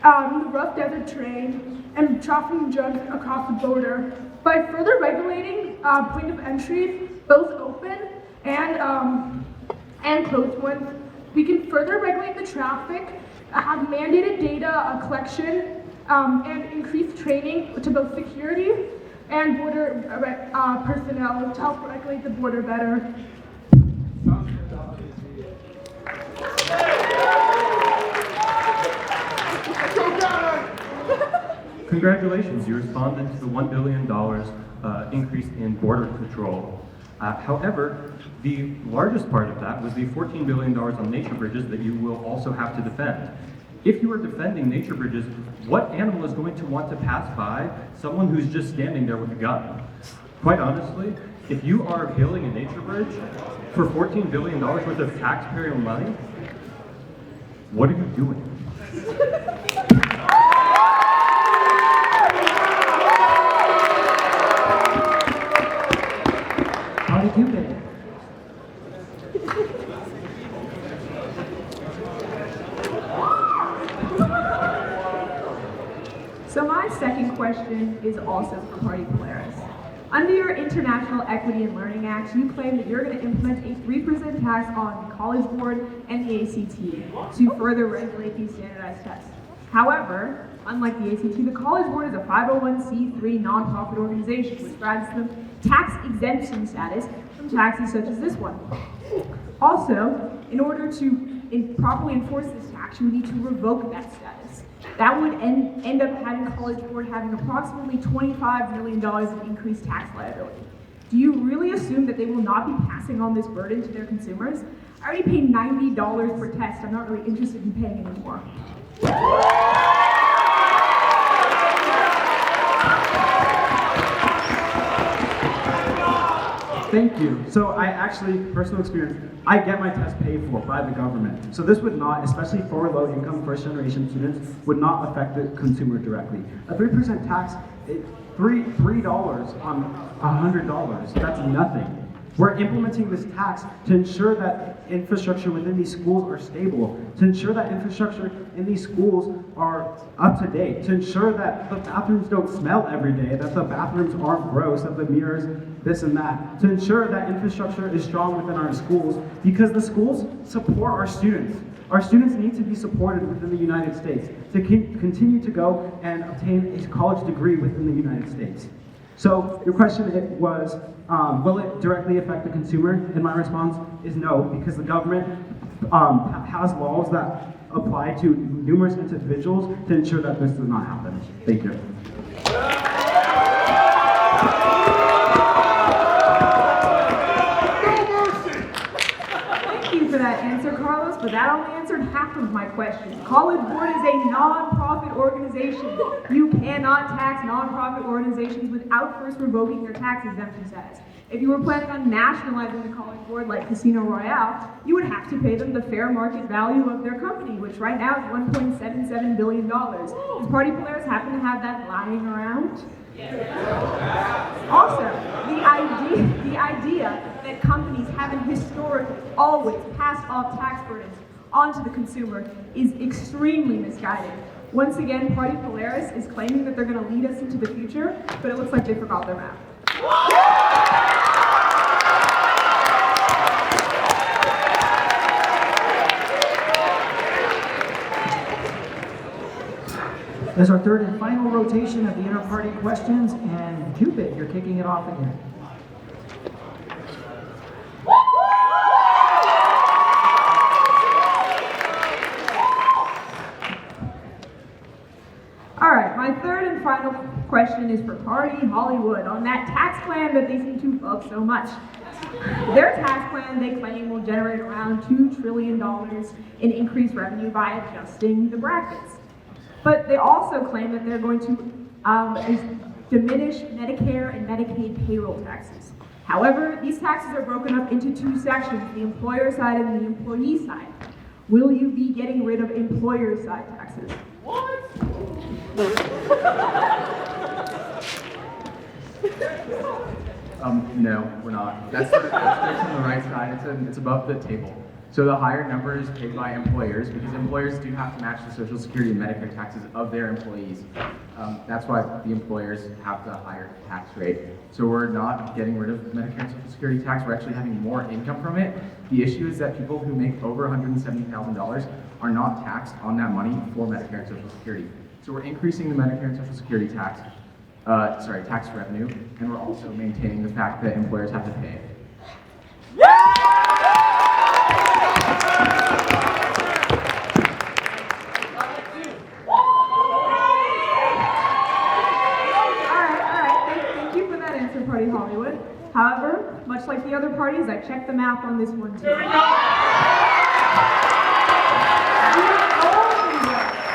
rough desert terrain, and trafficking drugs across the border. By further regulating point of entries, both open and closed ones, we can further regulate the traffic, have mandated data collection, and increase training to both security and border personnel to help regulate the border better. Congratulations, you responded to the $1 billion increase in border patrol. However, the largest part of that was the $14 billion on nature bridges that you will also have to defend. If you are defending nature bridges, what animal is going to want to pass by someone who's just standing there with a gun? Quite honestly, if you are building a nature bridge for $14 billion worth of taxpayer money, what are you doing? How did you get it? So my second question is also for Party Polaris. Under your International Equity and Learning Act, you claim that you're going to implement a 3% tax on the College Board and the ACT to further regulate these standardized tests. However, unlike the ACT, the College Board is a 501c3 nonprofit organization, which grants them tax exemption status from taxes such as this one. Also, in order to properly enforce this tax, you would need to revoke that status. That would end up having College Board having approximately $25 million of increased tax liability. Do you really assume that they will not be passing on this burden to their consumers? I already pay $90 per test. I'm not really interested in paying anymore. Thank you. So I actually, personal experience, I get my test paid for by the government. So this would not, especially for low-income first-generation students, would not affect the consumer directly. A 3% tax, $3 on $100, that's nothing. We're implementing this tax to ensure that infrastructure within these schools are stable, to ensure that infrastructure in these schools are up to date, to ensure that the bathrooms don't smell every day, that the bathrooms aren't gross, that the mirrors, this and that, to ensure that infrastructure is strong within our schools, because the schools support our students. Our students need to be supported within the United States to continue to go and obtain a college degree within the United States. So your question was, will it directly affect the consumer? And my response is no, because the government has laws that apply to numerous individuals to ensure that this does not happen. Thank you. Thank you for that answer, Carlos, but that only answered half of my question. College Board is a non-profit organization. You cannot tax non-profit organizations without first revoking their tax exemption status. If you were planning on nationalizing the College Board like Casino Royale, you would have to pay them the fair market value of their company, which right now is $1.77 billion. Does Party Polaris happen to have that lying around? Also, the idea that companies haven't historically always passed off tax burdens onto the consumer is extremely misguided. Once again, Party Polaris is claiming that they're going to lead us into the future, but it looks like they forgot their map. There's our third and final rotation of the inter-party questions, and Cupid, you're kicking it off again. my third and final question is for Party Hollywood on that tax plan that they seem to love so much. Their tax plan, they claim, will generate around $2 trillion in increased revenue by adjusting the brackets. But they also claim that they're going to diminish Medicare and Medicaid payroll taxes. However, these taxes are broken up into two sections, the employer side and the employee side. Will you be getting rid of employer side taxes? No, we're not. That's on the right side. It's above the table. So the higher number is paid by employers because employers do have to match the Social Security and Medicare taxes of their employees. That's why the employers have the higher tax rate. So we're not getting rid of Medicare and Social Security tax. We're actually having more income from it. The issue is that people who make over $170,000 are not taxed on that money for Medicare and Social Security. So we're increasing the Medicare and Social Security tax revenue, and we're also maintaining the fact that employers have to pay it. Thank you for that answer, Party Hollywood. However, much like the other parties, I checked the math on this one too.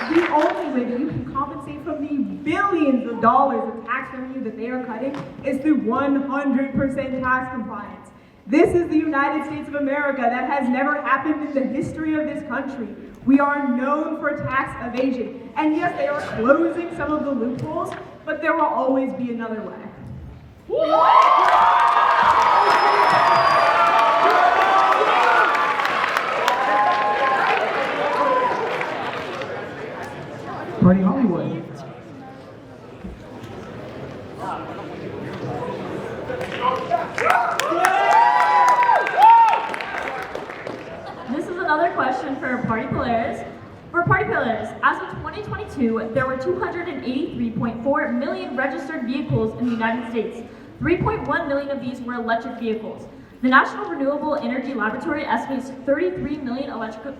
The only way that you can compensate from the billions of dollars of tax revenue that they are cutting is through 100% tax compliance. This is the United States of America. That has never happened in the history of this country. We are known for tax evasion. And yes, they are closing some of the loopholes, but there will always be another way. Party Hollywood. This is another question for Party Polaris. For Party Polaris, as of 2022, there were 283.4 million registered vehicles in the United States. 3.1 million of these were electric vehicles. The National Renewable Energy Laboratory estimates 33 million electric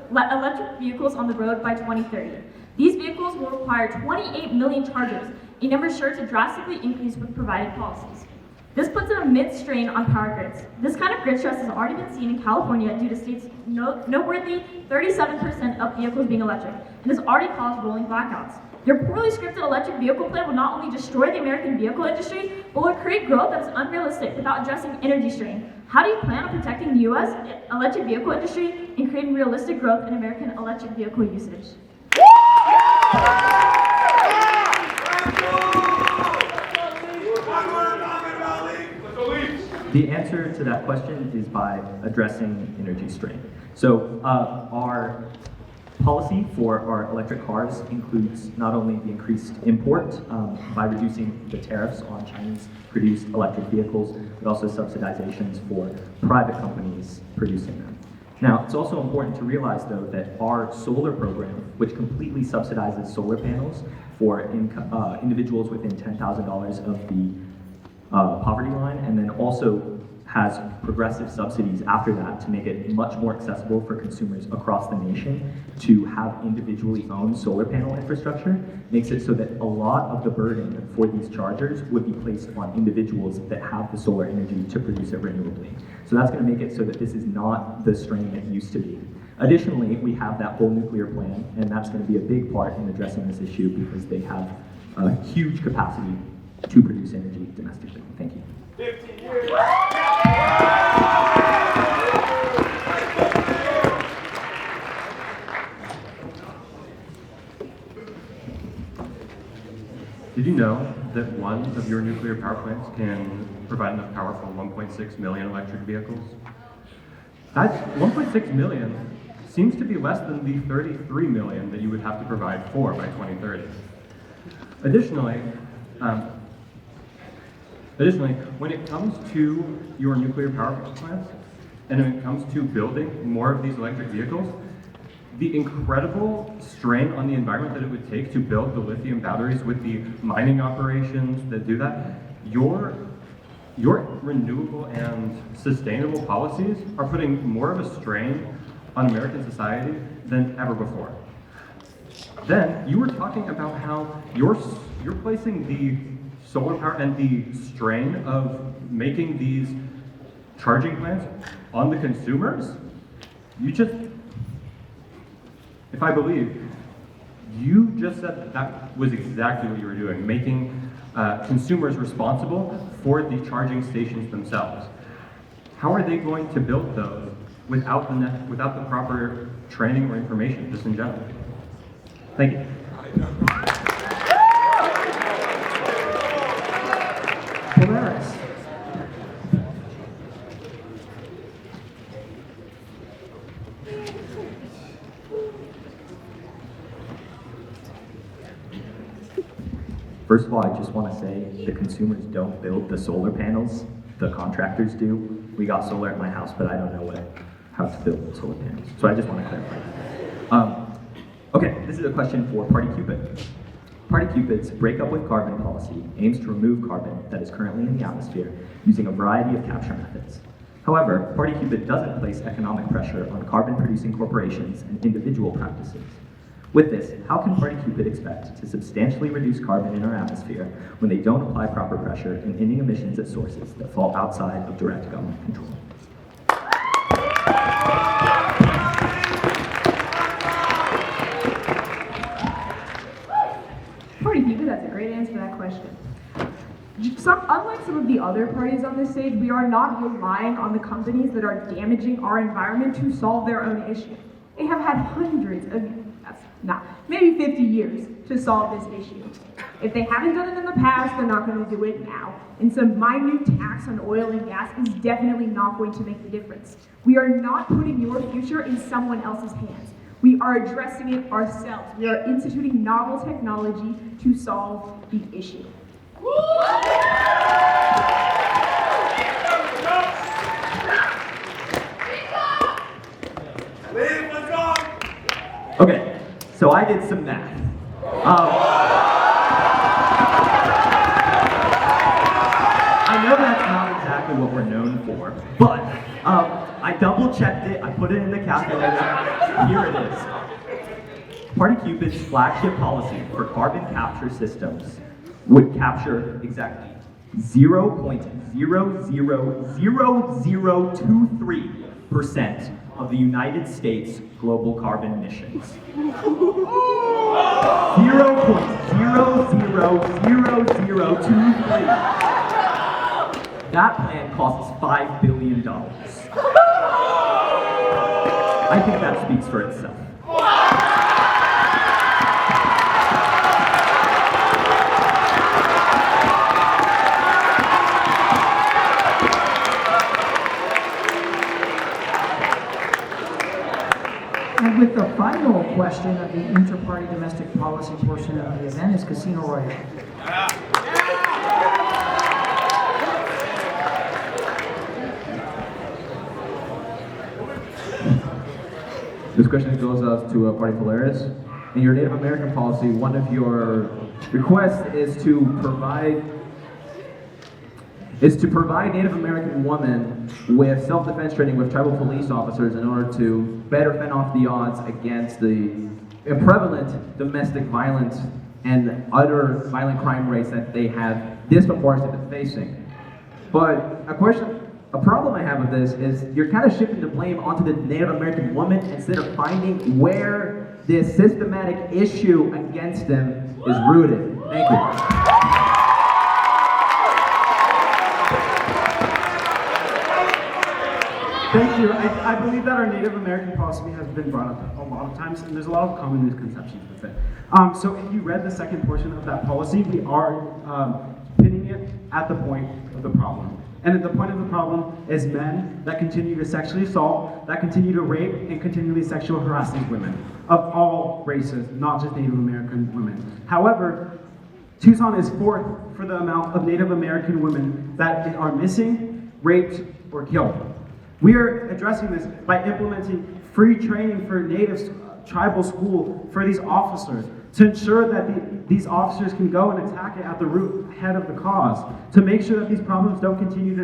vehicles on the road by 2030. These vehicles will require 28 million chargers, a number sure to drastically increase with provided policies. This puts an immense strain on power grids. This kind of grid stress has already been seen in California due to states' noteworthy 37% of vehicles being electric, and has already caused rolling blackouts. Your poorly scripted electric vehicle plan will not only destroy the American vehicle industry, but will create growth that is unrealistic without addressing energy strain. How do you plan on protecting the U.S. electric vehicle industry and creating realistic growth in American electric vehicle usage? The answer to that question is by addressing energy strain. So our policy for our electric cars includes not only the increased import by reducing the tariffs on Chinese-produced electric vehicles, but also subsidizations for private companies producing them. Now, it's also important to realize, though, that our solar program, which completely subsidizes solar panels for individuals within $10,000 of the poverty line, and then also has progressive subsidies after that to make it much more accessible for consumers across the nation to have individually owned solar panel infrastructure, makes it so that a lot of the burden for these chargers would be placed on individuals that have the solar energy to produce it renewably. So that's going to make it so that this is not the strain it used to be. Additionally, we have that whole nuclear plan, and that's going to be a big part in addressing this issue because they have a huge capacity to produce energy domestically. Thank you. 15 years. Did you know that one of your nuclear power plants can provide enough power for 1.6 million electric vehicles? That 1.6 million seems to be less than the 33 million that you would have to provide for by 2030. Additionally, when it comes to your nuclear power plants, and when it comes to building more of these electric vehicles, the incredible strain on the environment that it would take to build the lithium batteries with the mining operations that do that, your renewable and sustainable policies are putting more of a strain on American society than ever before. Then you were talking about how you're placing the solar power and the strain of making these charging plants on the consumers. If I believe, you just said that was exactly what you were doing, making consumers responsible for the charging stations themselves. How are they going to build those without the proper training or information, just in general? Thank you. Polaris. First of all, I just want to say the consumers don't build the solar panels, the contractors do. We got solar at my house, but I don't know how to build solar panels. So I just want to clarify that. Okay, this is a question for Party Cupid. Party Cupid's Break Up with Carbon policy aims to remove carbon that is currently in the atmosphere using a variety of capture methods. However, Party Cupid doesn't place economic pressure on carbon-producing corporations and individual practices. With this, how can Party Cupid expect to substantially reduce carbon in our atmosphere when they don't apply proper pressure in ending emissions at sources that fall outside of direct government control? Party Cupid, that's a great answer to that question. Unlike some of the other parties on this stage, we are not relying on the companies that are damaging our environment to solve their own issue. They have had hundreds of, maybe 50 years to solve this issue. If they haven't done it in the past, they're not going to do it now. And some minute tax on oil and gas is definitely not going to make the difference. We are not putting your future in someone else's hands. We are addressing it ourselves. We are instituting novel technology to solve the issue. Okay, so I did some math. I know that's not exactly what we're known for, but I double checked it, I put it in the calculator, here it is. Party Cupid's flagship policy for carbon capture systems would capture exactly 0.000023% of the United States global carbon emissions. 0.000023. That plan costs $5 billion. I think that speaks for itself. And with the final question of the inter-party domestic policy portion of the event is Casino Royale. This question goes out to Party Polaris. In your Native American policy, one of your requests is to provide Native American women with self-defense training with tribal police officers in order to better fend off the odds against the prevalent domestic violence and other violent crime rates that they have disproportionately been facing. But a problem I have with this is you're kind of shifting the blame onto the Native American woman instead of finding where this systematic issue against them is rooted. Thank you. Thank you. I believe that our Native American policy has been brought up a lot of times, and there's a lot of common misconceptions with it. So if you read the second portion of that policy, we are pinning it at the point of the problem. And at the point of the problem is men that continue to sexually assault, that continue to rape, and continually sexually harass these women of all races, not just Native American women. However, Tucson is fourth for the amount of Native American women that are missing, raped, or killed. We are addressing this by implementing free training for Native tribal school for these officers to ensure that these officers can go and attack it at the root head of the cause, to make sure that these problems don't continue to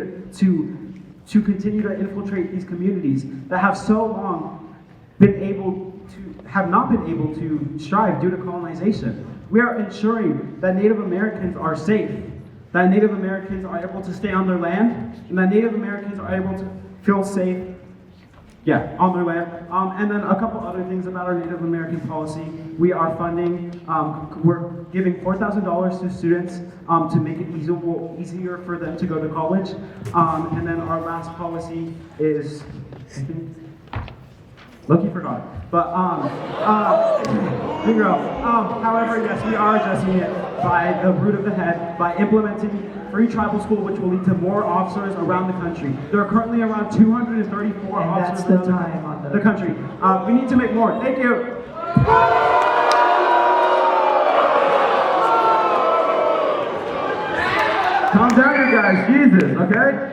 infiltrate these communities that have so long been able to have not been able to strive due to colonization. We are ensuring that Native Americans are safe, that Native Americans are able to stay on their land, and that Native Americans are able to feel safe, on their land. And then a couple other things about our Native American policy. We are funding, we're giving $4,000 to students to make it easier for them to go to college. And then our last policy is, I think, Loki forgot it. But, however, yes, we are addressing it by the root of the head, by implementing free tribal school, which will lead to more officers around the country. There are currently around 234 officers around the country. We need to make more. Thank you. Calm down, you guys. Jesus, okay?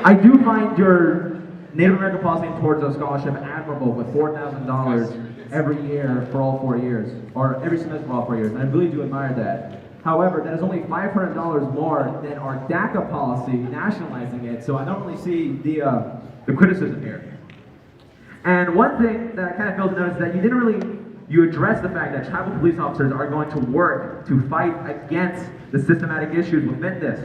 I do find your Native American policy towards a scholarship admirable with $4,000 every year for all 4 years, or every semester for all 4 years, and I really do admire that. However, that is only $500 more than our DACA policy, nationalizing it, so I don't really see the criticism here. And one thing that I kind of failed to notice is that you address the fact that tribal police officers are going to work to fight against the systematic issues within this.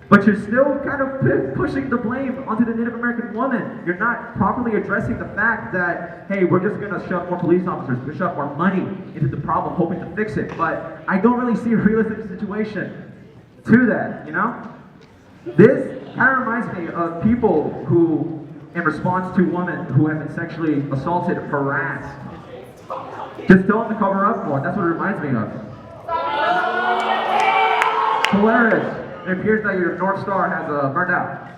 But you're still kind of pushing the blame onto the Native American woman. You're not properly addressing the fact that, hey, we're just gonna shove more police officers, we're gonna shove more money into the problem, hoping to fix it. But I don't really see a realistic situation to that, you know? This kind of reminds me of people who, in response to women who have been sexually assaulted, harassed, just tell them to cover up more. That's what it reminds me of. Hilarious. It appears that your North Star has burned out.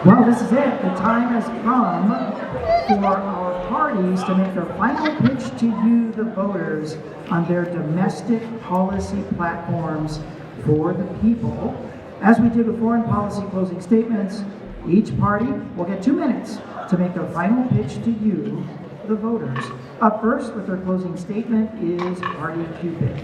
Well, this is it. The time has come for our parties to make their final pitch to you, the voters, on their domestic policy platforms for the people. As we did with foreign policy closing statements, each party will get 2 minutes to make their final pitch to you, the voters. Up first with their closing statement is Party Cupid.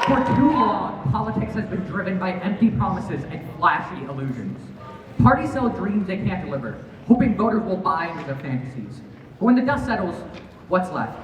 For too long, politics has been driven by empty promises and flashy illusions. Parties sell dreams they can't deliver, hoping voters will buy into their fantasies. But when the dust settles, what's left?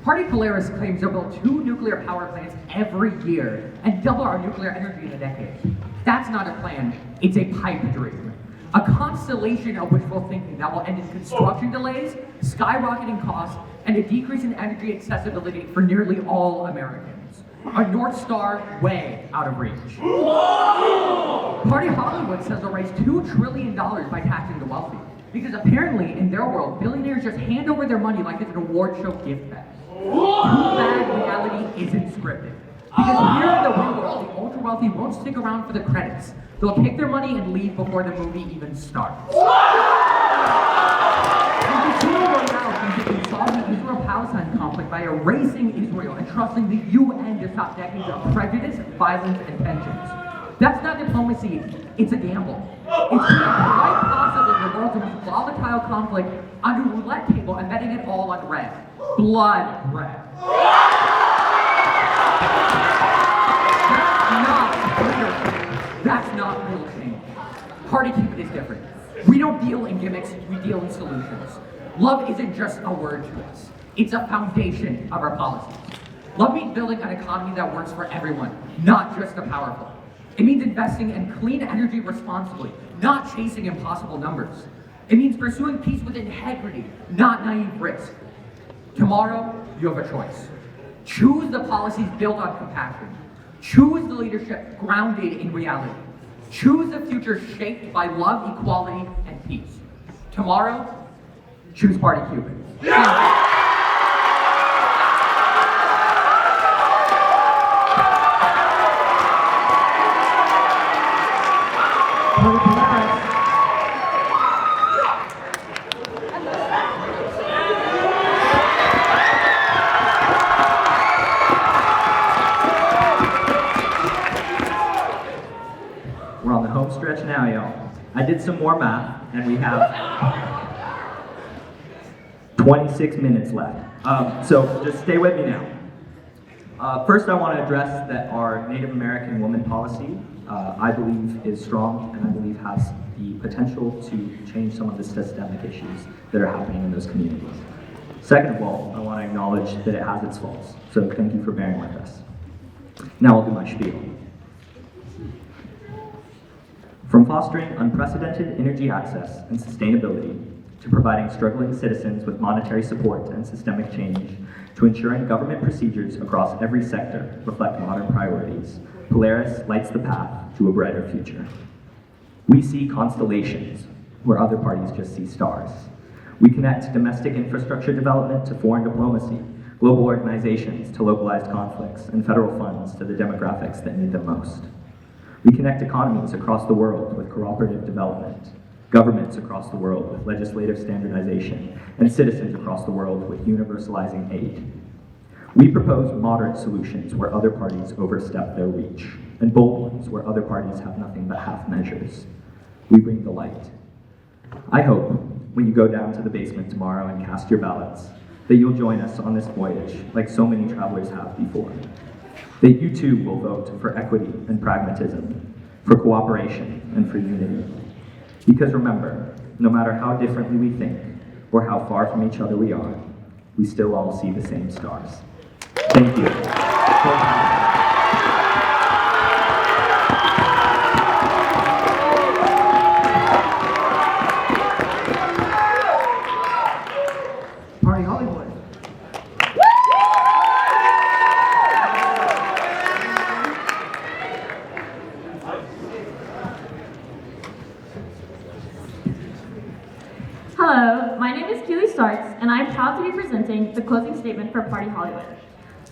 Party Polaris claims they'll build 2 nuclear power plants every year and double our nuclear energy in a decade. That's not a plan, it's a pipe dream. A constellation of wishful thinking that will end in construction delays, skyrocketing costs, and a decrease in energy accessibility for nearly all Americans. A North Star way out of reach. Party Hollywood says they'll raise $2 trillion by taxing the wealthy. Because apparently, in their world, billionaires just hand over their money like it's an award show gift bag. Too bad reality isn't scripted. Because here in the real world, the ultra wealthy won't stick around for the credits. They'll take their money and leave before the movie even starts. And Casino Royale thinks it can solve the Israel-Palestine conflict by erasing Israel and trusting the UN to stop decades of prejudice, violence, and tensions. That's not diplomacy, it's a gamble. It's putting quite possibly the world's most volatile conflict on a roulette table and betting it all on red. Blood red. That's not real change. Party Cupid is different. We don't deal in gimmicks, we deal in solutions. Love isn't just a word to us. It's a foundation of our policies. Love means building an economy that works for everyone, not just the powerful. It means investing in clean energy responsibly, not chasing impossible numbers. It means pursuing peace with integrity, not naive risk. Tomorrow, you have a choice. Choose the policies built on compassion. Choose the leadership grounded in reality. Choose the future shaped by love, equality, and peace. Tomorrow, choose Party Cupid. I did some more math, and we have 26 minutes left. So just stay with me now. First, I want to address that our Native American woman policy, I believe, is strong, and I believe has the potential to change some of the systemic issues that are happening in those communities. Second of all, I want to acknowledge that it has its faults, so thank you for bearing with us. Now I'll do my spiel. From fostering unprecedented energy access and sustainability, to providing struggling citizens with monetary support and systemic change, to ensuring government procedures across every sector reflect modern priorities, Polaris lights the path to a brighter future. We see constellations where other parties just see stars. We connect domestic infrastructure development to foreign diplomacy, global organizations to localized conflicts, and federal funds to the demographics that need them most. We connect economies across the world with cooperative development, governments across the world with legislative standardization, and citizens across the world with universalizing aid. We propose moderate solutions where other parties overstep their reach, and bold ones where other parties have nothing but half measures. We bring the light. I hope, when you go down to the basement tomorrow and cast your ballots, that you'll join us on this voyage like so many travelers have before. That you too will vote for equity and pragmatism, for cooperation and for unity. Because remember, no matter how differently we think, or how far from each other we are, we still all see the same stars. Thank you. Party Hollywood. Hello, my name is Keely Starks, and I'm proud to be presenting the closing statement for Party Hollywood.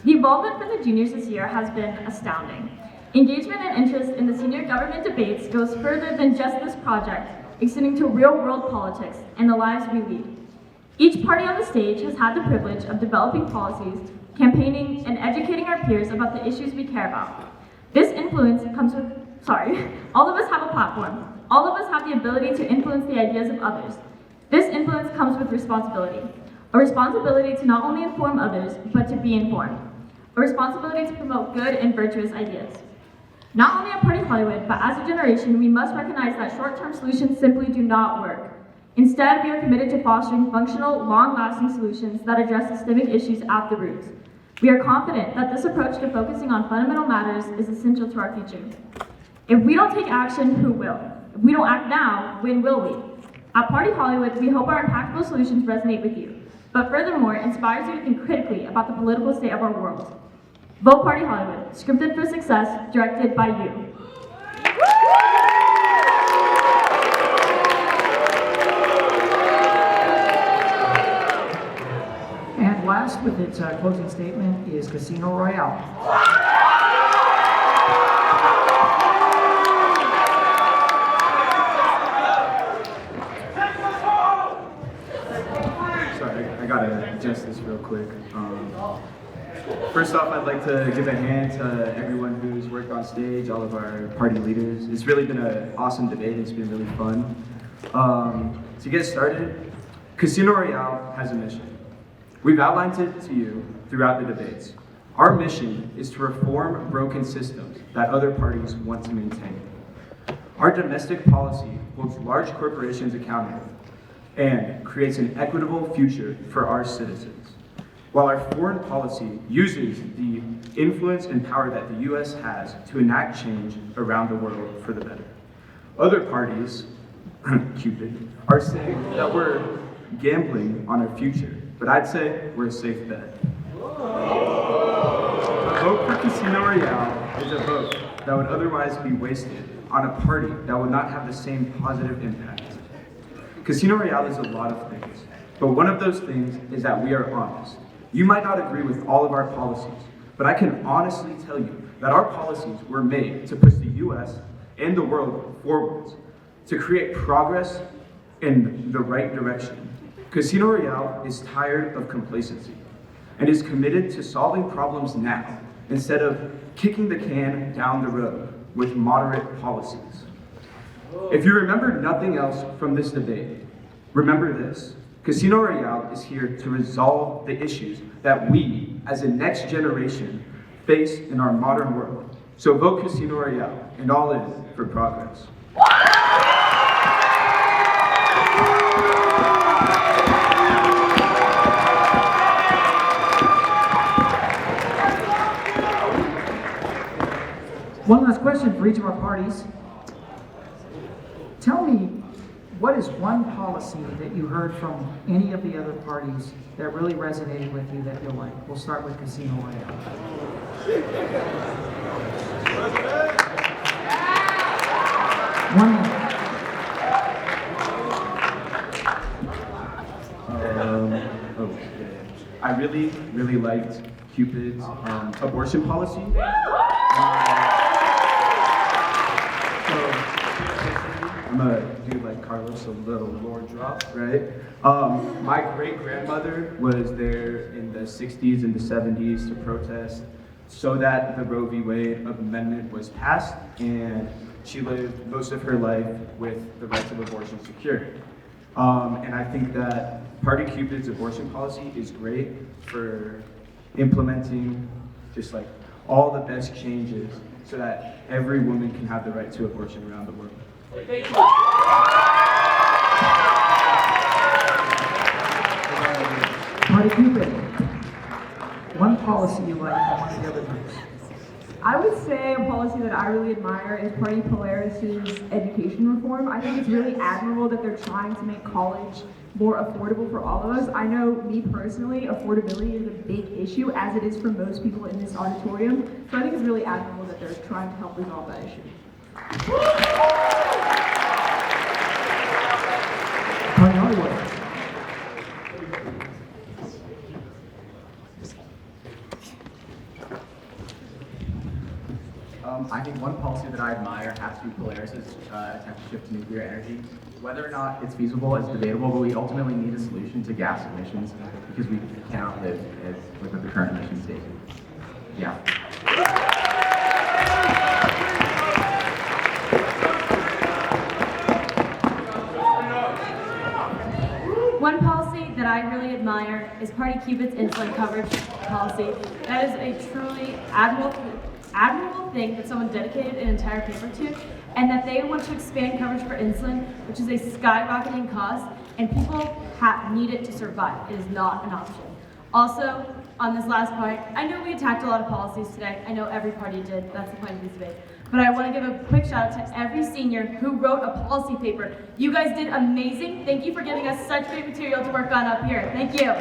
The involvement from the juniors this year has been astounding. Engagement and interest in the senior government debates goes further than just this project, extending to real-world politics and the lives we lead. Each party on the stage has had the privilege of developing policies, campaigning, and educating our peers about the issues we care about. This influence comes with, all of us have a platform. All of us have the ability to influence the ideas of others. This influence comes with responsibility. A responsibility to not only inform others, but to be informed. A responsibility to promote good and virtuous ideas. Not only at Party Hollywood, but as a generation, we must recognize that short-term solutions simply do not work. Instead, we are committed to fostering functional, long-lasting solutions that address systemic issues at the roots. We are confident that this approach to focusing on fundamental matters is essential to our future. If we don't take action, who will? If we don't act now, when will we? At Party Hollywood, we hope our impactful solutions resonate with you, but furthermore, inspires you to think critically about the political state of our world. Vote Party Hollywood, scripted for success, directed by you. And last with its closing statement is Casino Royale. I gotta adjust this real quick. First off, I'd like to give a hand to everyone who's worked on stage, all of our party leaders. It's really been an awesome debate. It's been really fun. To get started, Casino Royale has a mission. We've outlined it to you throughout the debates. Our mission is to reform broken systems that other parties want to maintain. Our domestic policy holds large corporations accountable and creates an equitable future for our citizens, while our foreign policy uses the influence and power that the US has to enact change around the world for the better. Other parties, Cupid, are saying that we're gambling on our future, but I'd say we're a safe bet. A vote for Casino Royale is a vote that would otherwise be wasted on a party that would not have the same positive impact. Casino Royale is a lot of things, but one of those things is that we are honest. You might not agree with all of our policies, but I can honestly tell you that our policies were made to push the US and the world forwards, to create progress in the right direction. Casino Royale is tired of complacency and is committed to solving problems now instead of kicking the can down the road with moderate policies. If you remember nothing else from this debate, remember this. Casino Royale is here to resolve the issues that we, as a next generation, face in our modern world. So vote Casino Royale and all in for progress. One last question for each of our parties. Tell me, what is one policy that you heard from any of the other parties that really resonated with you that you like? We'll start with Casino Royale. One minute. I really liked Cupid's abortion policy. I'm gonna do like Carlos, a little lore drop, right? My great-grandmother was there in the 60s and the 70s to protest so that the Roe v. Wade amendment was passed, and she lived most of her life with the rights of abortion secured. And I think that Party Cupid's abortion policy is great for implementing just like all the best changes so that every woman can have the right to abortion around the world. Party Cupid, one policy you like and one of the other groups. I would say a policy that I really admire is Party Polaris's education reform. I think it's really admirable that they're trying to make college more affordable for all of us. I know, me personally, affordability is a big issue, as it is for most people in this auditorium. So I think it's really admirable that they're trying to help resolve that issue. Party Hollywood. I think one policy that I admire has to be Polaris's attempt to shift to nuclear energy. Whether or not it's feasible is debatable, but we ultimately need a solution to gas emissions because we cannot live with the current emission state. Yeah. One policy that I really admire is Party Cupid's insulin coverage policy. That is a truly admirable thing that someone dedicated an entire paper to, and that they want to expand coverage for insulin, which is a skyrocketing cost, and people need it to survive. It is not an option. Also, on this last part, I know we attacked a lot of policies today. I know every party did. That's the point of this debate. But I want to give a quick shout out to every senior who wrote a policy paper. You guys did amazing. Thank you for giving us such great material to work on up here. Thank you.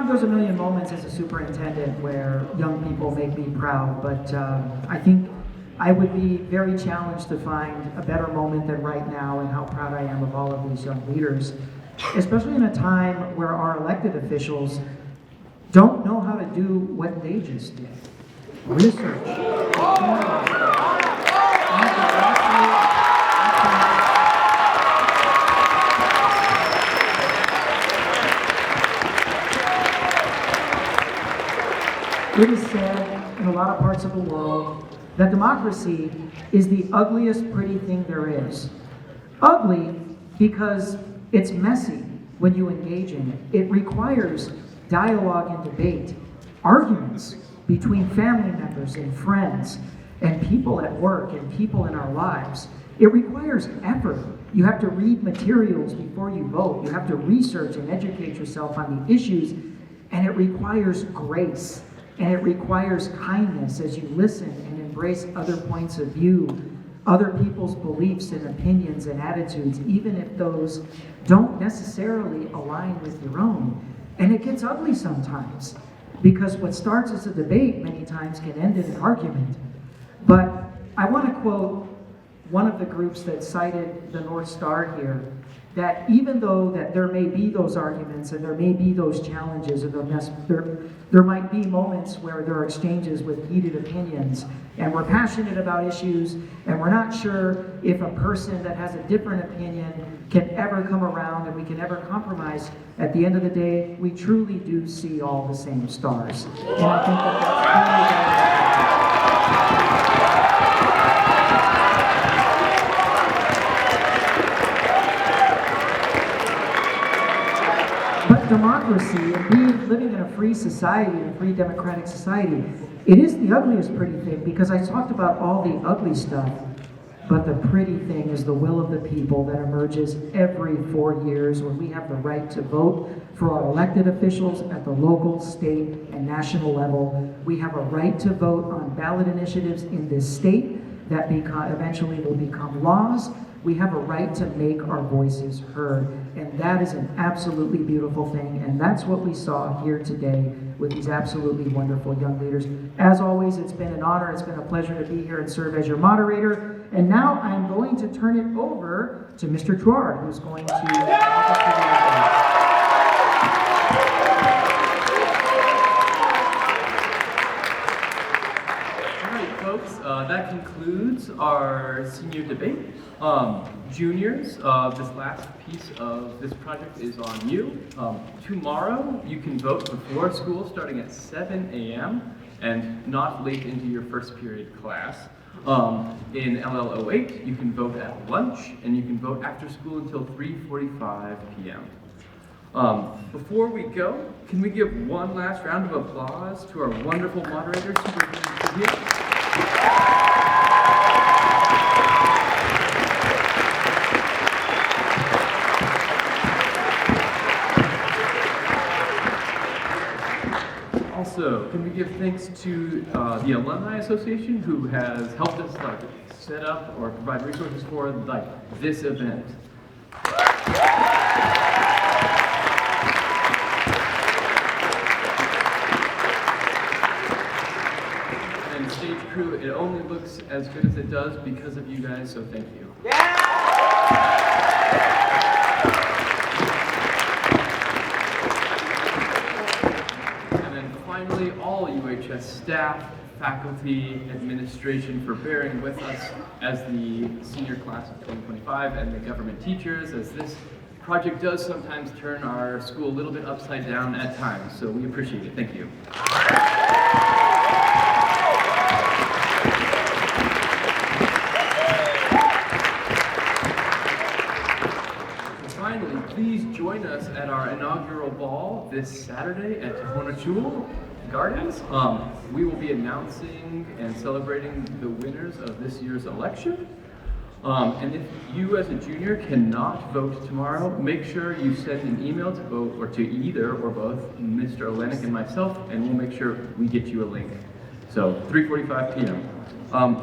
There's a million moments as a superintendent where young people make me proud, but I think I would be very challenged to find a better moment than right now, and how proud I am of all of these young leaders, especially in a time where our elected officials don't know how to do what they just did. Research. It is said in a lot of parts of the world that democracy is the ugliest pretty thing there is. Ugly because it's messy when you engage in it. It requires dialogue and debate, arguments between family members and friends and people at work and people in our lives. It requires effort. You have to read materials before you vote. You have to research and educate yourself on the issues, and it requires grace. And it requires kindness as you listen and embrace other points of view, other people's beliefs and opinions and attitudes, even if those don't necessarily align with your own. And it gets ugly sometimes, because what starts as a debate many times can end in an argument. But I want to quote one of the groups that cited the North Star here, that even though that there may be those arguments and there may be those challenges, or there might be moments where there are exchanges with heated opinions, and we're passionate about issues, and we're not sure if a person that has a different opinion can ever come around and we can ever compromise. At the end of the day, we truly do see all the same stars. And I think that But democracy and living in a free society, a free democratic society, it is the ugliest pretty thing, because I talked about all the ugly stuff, but the pretty thing is the will of the people that emerges every 4 years when we have the right to vote for our elected officials at the local, state, and national level. We have a right to vote on ballot initiatives in this state that eventually will become laws. We have a right to make our voices heard, and that is an absolutely beautiful thing, and that's what we saw here today with these absolutely wonderful young leaders. As always, it's been an honor, it's been a pleasure to be here and serve as your moderator, and now I'm going to turn it over to Mr. Truard, who's going to folks, that concludes our senior debate. Juniors, this last piece of this project is on you. Tomorrow, you can vote before school starting at 7 a.m. and not late into your first period class. In LL08, you can vote at lunch, and you can vote after school until 3:45 p.m. Before we go, can we give one last round of applause to our wonderful moderators who are here? Also, can we give thanks to the Alumni Association who has helped us set up or provide resources for this event. And stage crew, it only looks as good as it does because of you guys, so thank you. Finally, all UHS staff, faculty, administration for bearing with us as the senior class of 2025, and the government teachers, as this project does sometimes turn our school a little bit upside down at times, so we appreciate it. Thank you. Finally, please join us at our inaugural ball this Saturday at Honachul Gardens. We will be announcing and celebrating the winners of this year's election. And if you as a junior cannot vote tomorrow, make sure you send an email to both, or to either or both Mr. Olenek and myself, and we'll make sure we get you a link. So 3:45 p.m.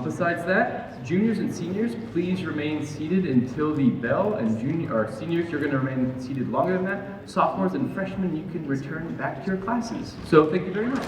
Besides that, juniors and seniors, please remain seated until the bell, and seniors, you're going to remain seated longer than that. Sophomores and freshmen, you can return back to your classes. So thank you very much.